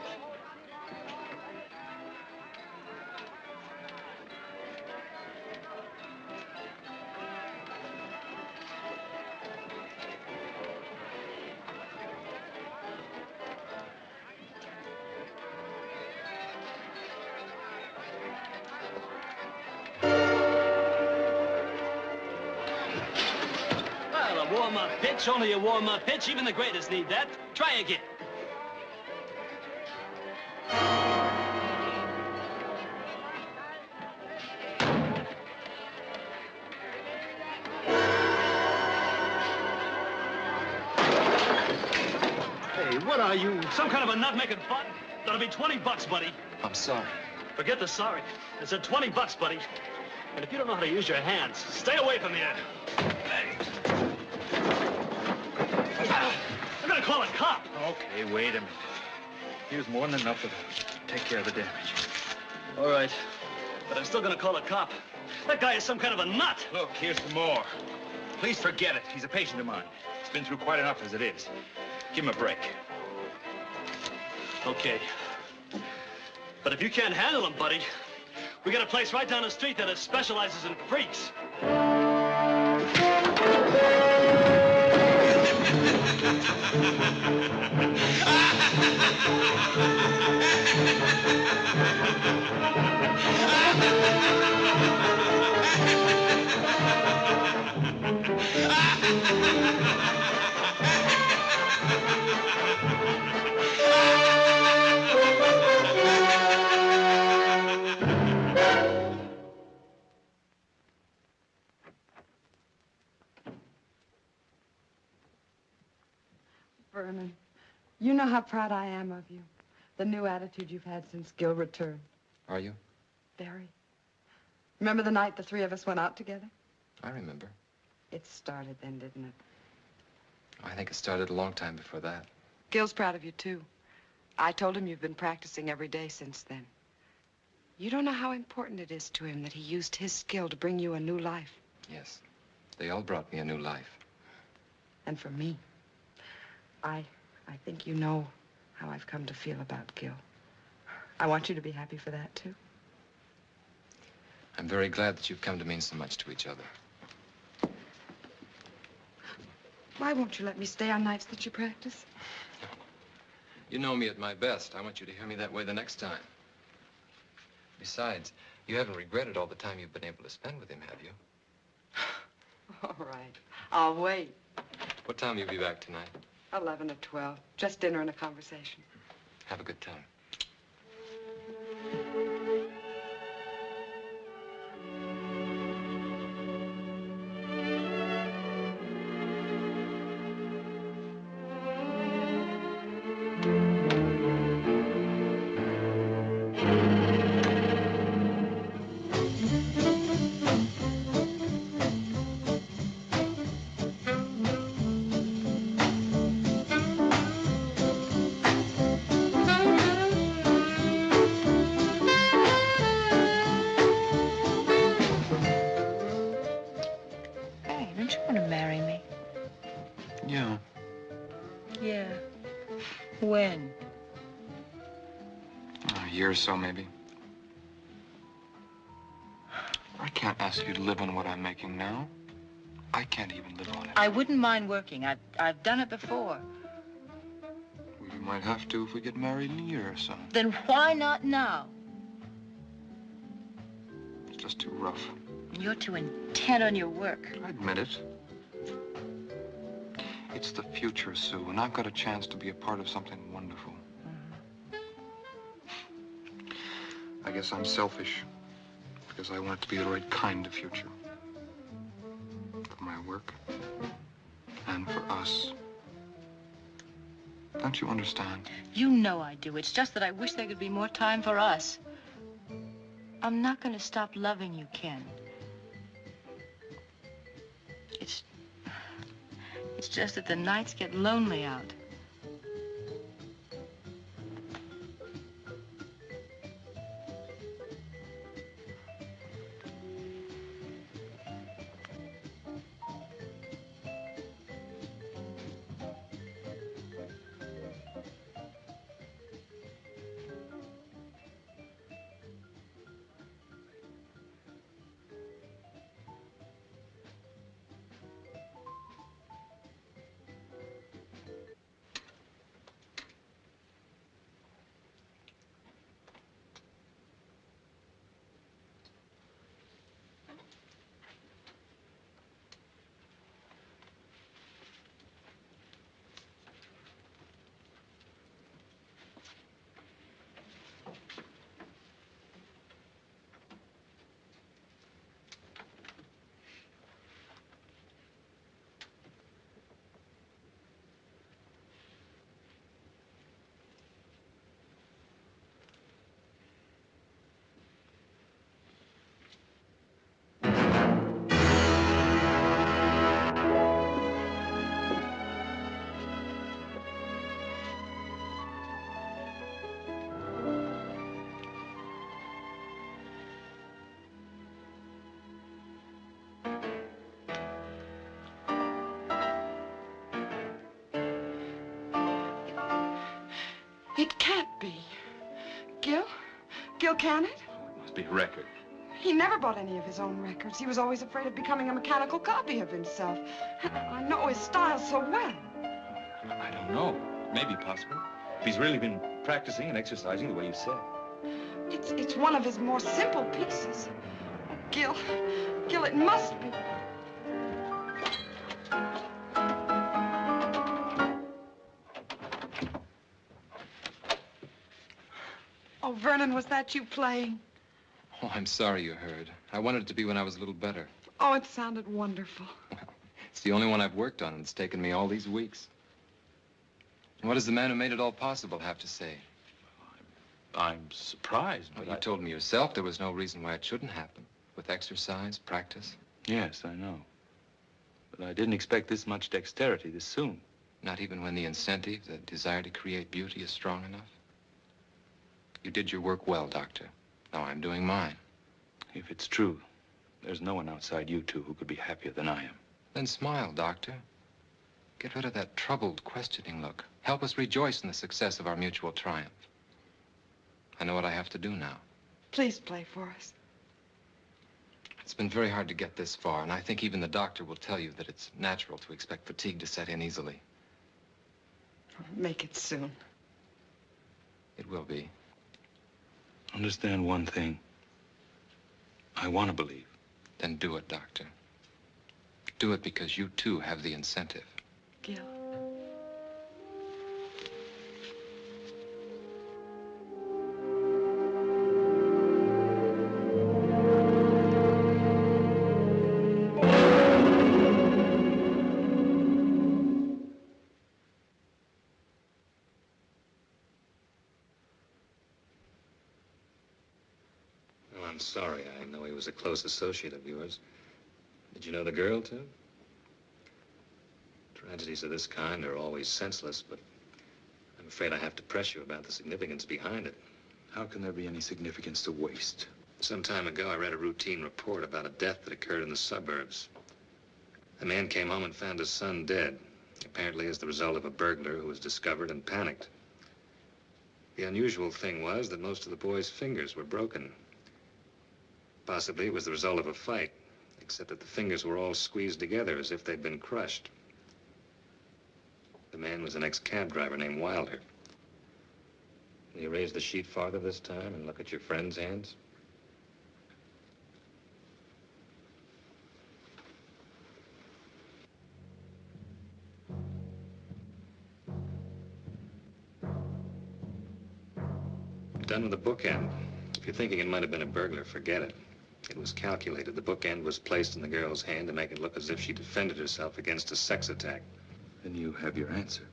Well, a warm-up pitch, only a warm-up pitch. Even the greatest need that. Try again. Hey, what are you, some kind of a nut making fun? That'll be $20, buddy.
I'm sorry.
Forget the sorry. I said $20, buddy. And if you don't know how to use your hands, stay away from here. Hey. I'm gonna call a cop.
Okay, wait a minute. Here's more than enough of that. Take care of the damage.
All right. But I'm still gonna call a cop. That guy is some kind of a nut.
Look, here's some more. Please forget it. He's a patient of mine. He's been through quite enough as it is. Give him a break.
Okay. But if you can't handle him, buddy, we got a place right down the street that specializes in freaks.
Vernon, You know how proud I am of you. The new attitude you've had since Gil returned.
Are you?
Very. Remember the night the three of us went out together?
I remember.
It started then, didn't it?
I think it started a long time before that.
Gil's proud of you, too. I told him you've been practicing every day since then. You don't know how important it is to him that he used his skill to bring you a new life.
Yes. They all brought me a new life.
And for me, I think you know how I've come to feel about Gil. I want you to be happy for that, too.
I'm very glad that you've come to mean so much to each other.
Why won't you let me stay on nights that you practice?
You know me at my best. I want you to hear me that way the next time. Besides, you haven't regretted all the time you've been able to spend with him, have you?
All right. I'll wait.
What time will you be back tonight?
11 or 12. Just dinner and a conversation.
Have a good time.
Hey, don't you want to marry me?
Yeah.
Yeah. When?
A year or so, maybe. I can't ask you to live on what I'm making now. I can't even live on it.
I wouldn't mind working. I've done it before.
We might have to if we get married in a year or so.
Then why not now?
It's just too rough.
You're too intent on your work.
I admit it. It's the future, Sue, and I've got a chance to be a part of something wonderful. I guess I'm selfish, because I want it to be the right kind of future. For my work, and for us. Don't you understand?
You know I do. It's just that I wish there could be more time for us. I'm not going to stop loving you, Ken. It's just that the nights get lonely out.
It can't be. Gil? Gil, can it?
It must be a record.
He never bought any of his own records. He was always afraid of becoming a mechanical copy of himself. I know his style so well.
I don't know. Maybe possible. If he's really been practicing and exercising the way you said.
It's one of his more simple pieces. Gil, it must be. Oh, Vernon, was that you playing?
Oh, I'm sorry you heard. I wanted it to be when I was a little better.
Oh, it sounded wonderful.
It's the only one I've worked on, and it's taken me all these weeks. What does the man who made it all possible have to say?
I'm surprised,
Well,
but
you told me yourself there was no reason why it shouldn't happen. With exercise, practice.
Yes, I know. But I didn't expect this much dexterity this soon.
Not even when the incentive, the desire to create beauty is strong enough? You did your work well, Doctor. Now I'm doing mine.
If it's true, there's no one outside you two who could be happier than I am.
Then smile, Doctor. Get rid of that troubled, questioning look. Help us rejoice in the success of our mutual triumph. I know what I have to do now.
Please play for us.
It's been very hard to get this far, and I think even the doctor will tell you that it's natural to expect fatigue to set in easily.
Make it soon.
It will be.
Understand one thing. I want to believe.
Then do it, Doctor. Do it because you, too, have the incentive.
Gil.
Well, I'm sorry. I know he was a close associate of yours. Did you know the girl, too? Tragedies of this kind are always senseless, but I'm afraid I have to press you about the significance behind it.
How can there be any significance to waste?
Some time ago, I read a routine report about a death that occurred in the suburbs. A man came home and found his son dead, apparently as the result of a burglar who was discovered and panicked. The unusual thing was that most of the boy's fingers were broken. Possibly it was the result of a fight, except that the fingers were all squeezed together as if they'd been crushed. The man was an ex-cab driver named Wilder. Will you raise the sheet farther this time and look at your friend's hands? Done with the bookend. If you're thinking it might have been a burglar, forget it. It was calculated. The bookend was placed in the girl's hand to make it look as if she defended herself against a sex attack.
Then you have your answer.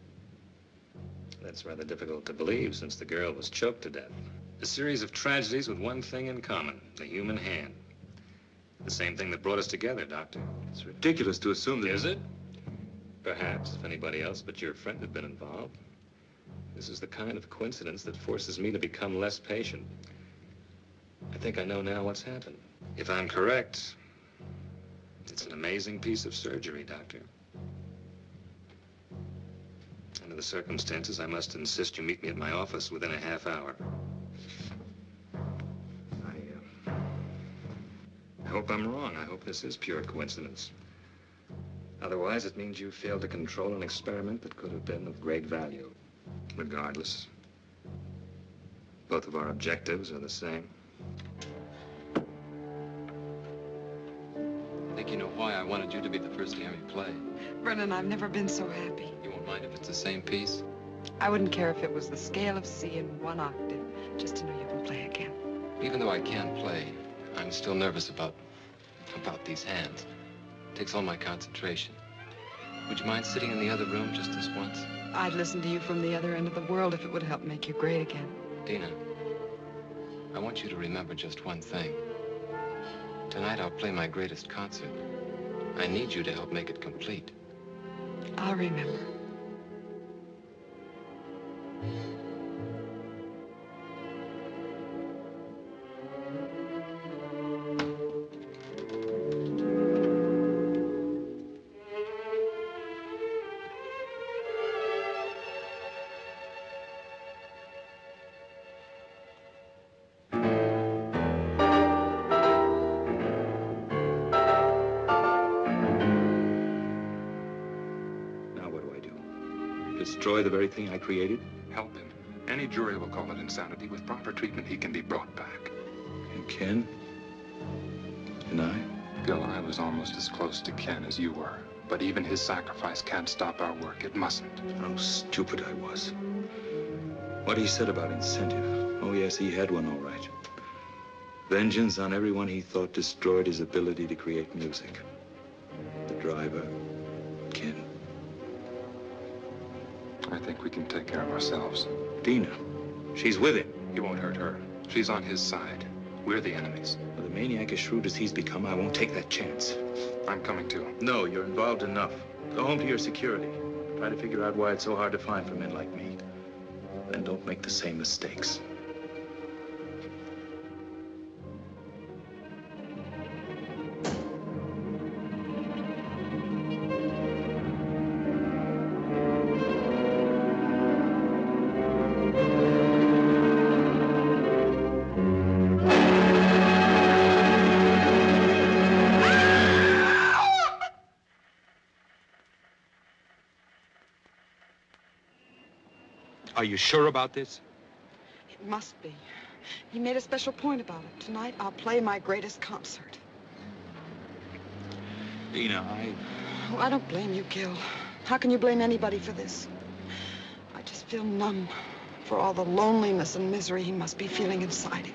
That's rather difficult to believe since the girl was choked to death. A series of tragedies with one thing in common, the human hand. The same thing that brought us together, Doctor.
It's ridiculous to assume that...
Is it? Perhaps if anybody else but your friend had been involved. This is the kind of coincidence that forces me to become less patient. I think I know now what's happened. If I'm correct, it's an amazing piece of surgery, Doctor. Under the circumstances, I must insist you meet me at my office within a half hour. I hope I'm wrong. I hope this is pure coincidence. Otherwise, it means you failed to control an experiment that could have been of great value. Regardless, both of our objectives are the same.
I think you know why I wanted you to be the first to hear me play.
Brennan, I've never been so happy.
You won't mind if it's the same piece?
I wouldn't care if it was the scale of C in one octave, just to know you can play again.
Even though I can play, I'm still nervous about these hands. It takes all my concentration. Would you mind sitting in the other room just this once?
I'd listen to you from the other end of the world if it would help make you great again.
Dina, I want you to remember just one thing. Tonight I'll play my greatest concert. I need you to help make it complete.
I'll remember.
Destroy the very thing I created?
Help him. Any jury will call it insanity. With proper treatment, he can be brought back.
And Ken? And I?
Bill, I was almost as close to Ken as you were. But even his sacrifice can't stop our work. It mustn't.
How stupid I was. What he said about incentive. Oh, yes, he had one, all right. Vengeance on everyone he thought destroyed his ability to create music. The driver, Ken.
I think we can take care of ourselves.
Dina, she's with him.
He won't hurt her. She's on his side. We're the enemies.
With a maniac as shrewd as he's become, I won't take that chance.
I'm coming too.
No, you're involved enough. Go home to your security. Try to figure out why it's so hard to find for men like me. Then don't make the same mistakes.
Are you sure about this?
It must be. He made a special point about it. Tonight, I'll play my greatest concert.
Dina,
Oh, I don't blame you, Gil. How can you blame anybody for this? I just feel numb for all the loneliness and misery he must be feeling inside him.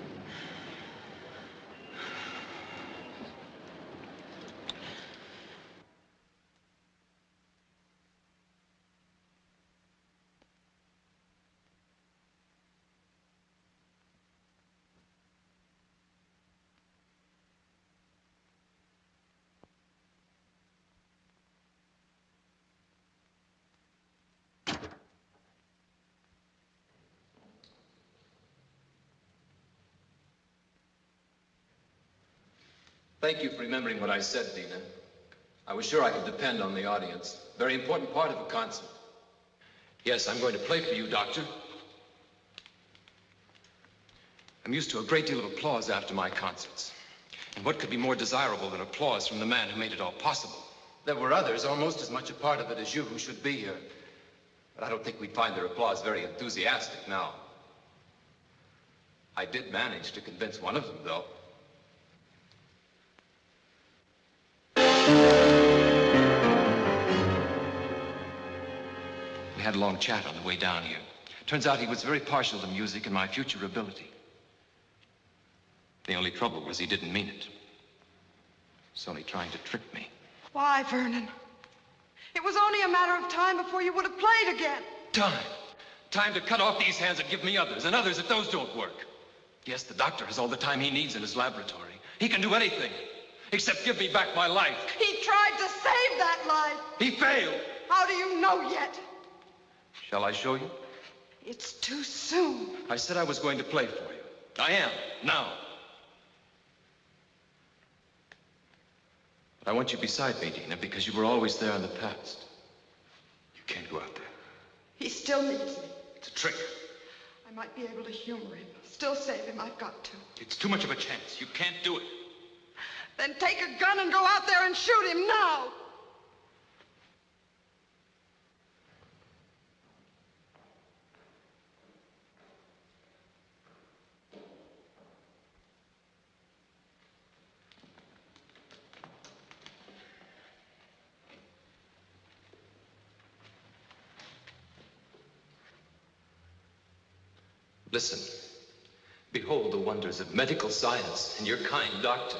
Thank you for remembering what I said, Dina. I was sure I could depend on the audience. Very important part of a concert. Yes, I'm going to play for you, Doctor. I'm used to a great deal of applause after my concerts. And what could be more desirable than applause from the man who made it all possible? There were others, almost as much a part of it as you, who should be here. But I don't think we'd find their applause very enthusiastic now. I did manage to convince one of them, though. We had a long chat on the way down here. Turns out he was very partial to music and my future ability. The only trouble was he didn't mean it. He's only trying to trick me.
Why, Vernon? It was only a matter of time before you would have played again.
Time. Time to cut off these hands and give me others, and others if those don't work. Yes, the doctor has all the time he needs in his laboratory. He can do anything, except give me back my life.
He tried to save that life.
He failed.
How do you know yet?
Shall I show you?
It's too soon.
I said I was going to play for you. I am, now. But I want you beside me, Dina, because you were always there in the past. You can't go out there.
He still needs me.
It's a trick.
I might be able to humor him. Still save him. I've got to.
It's too much of a chance. You can't do it.
Then take a gun and go out there and shoot him now.
Listen. Behold the wonders of medical science and your kind doctor.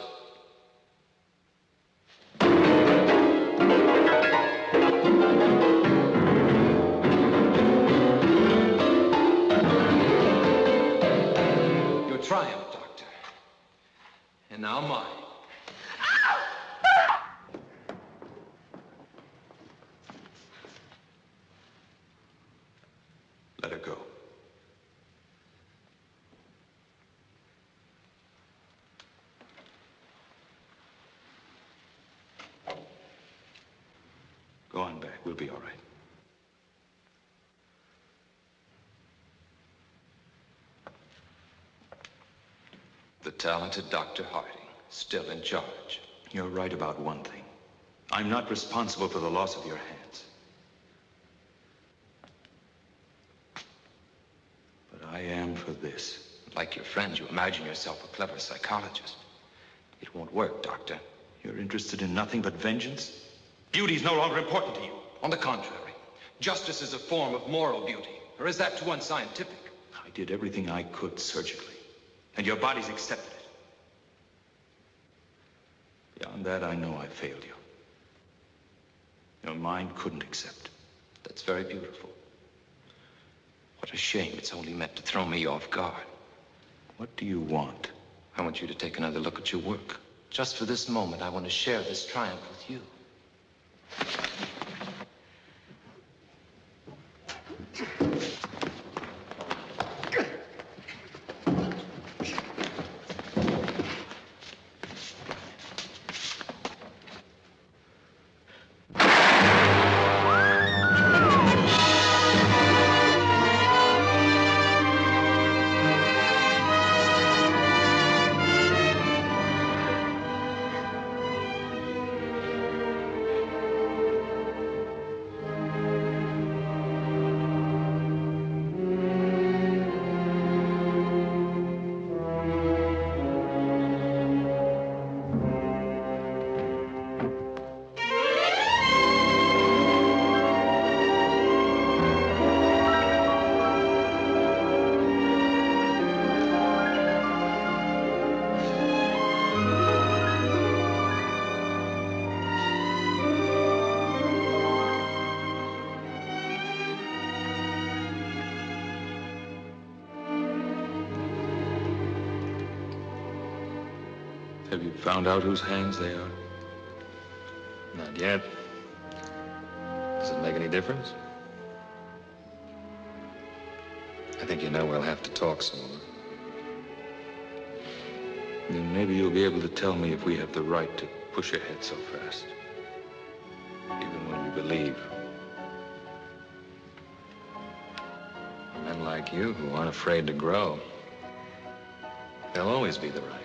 Your triumph, Doctor. And now mine. Let her go.
Go on back. We'll be all right.
The talented Dr. Harding, still in charge.
You're right about one thing. I'm not responsible for the loss of your hands. But I am for this.
Like your friend, you imagine yourself a clever psychologist. It won't work, Doctor.
You're interested in nothing but vengeance? Beauty's no longer important to you.
On the contrary, justice is a form of moral beauty. Or is that too unscientific?
I did everything I could surgically, and your body's accepted it. Beyond that, I know I failed you. Your mind couldn't accept.
That's very beautiful. What a shame. It's only meant to throw me off guard.
What do you want?
I want you to take another look at your work. Just for this moment, I want to share this triumph with you.
Have you found out whose hands they are?
Not yet. Does it make any difference? I think you know we'll have to talk some more.
Then maybe you'll be able to tell me if we have the right to push ahead so fast. Even when we believe.
Men like you who aren't afraid to grow, they'll always be the right.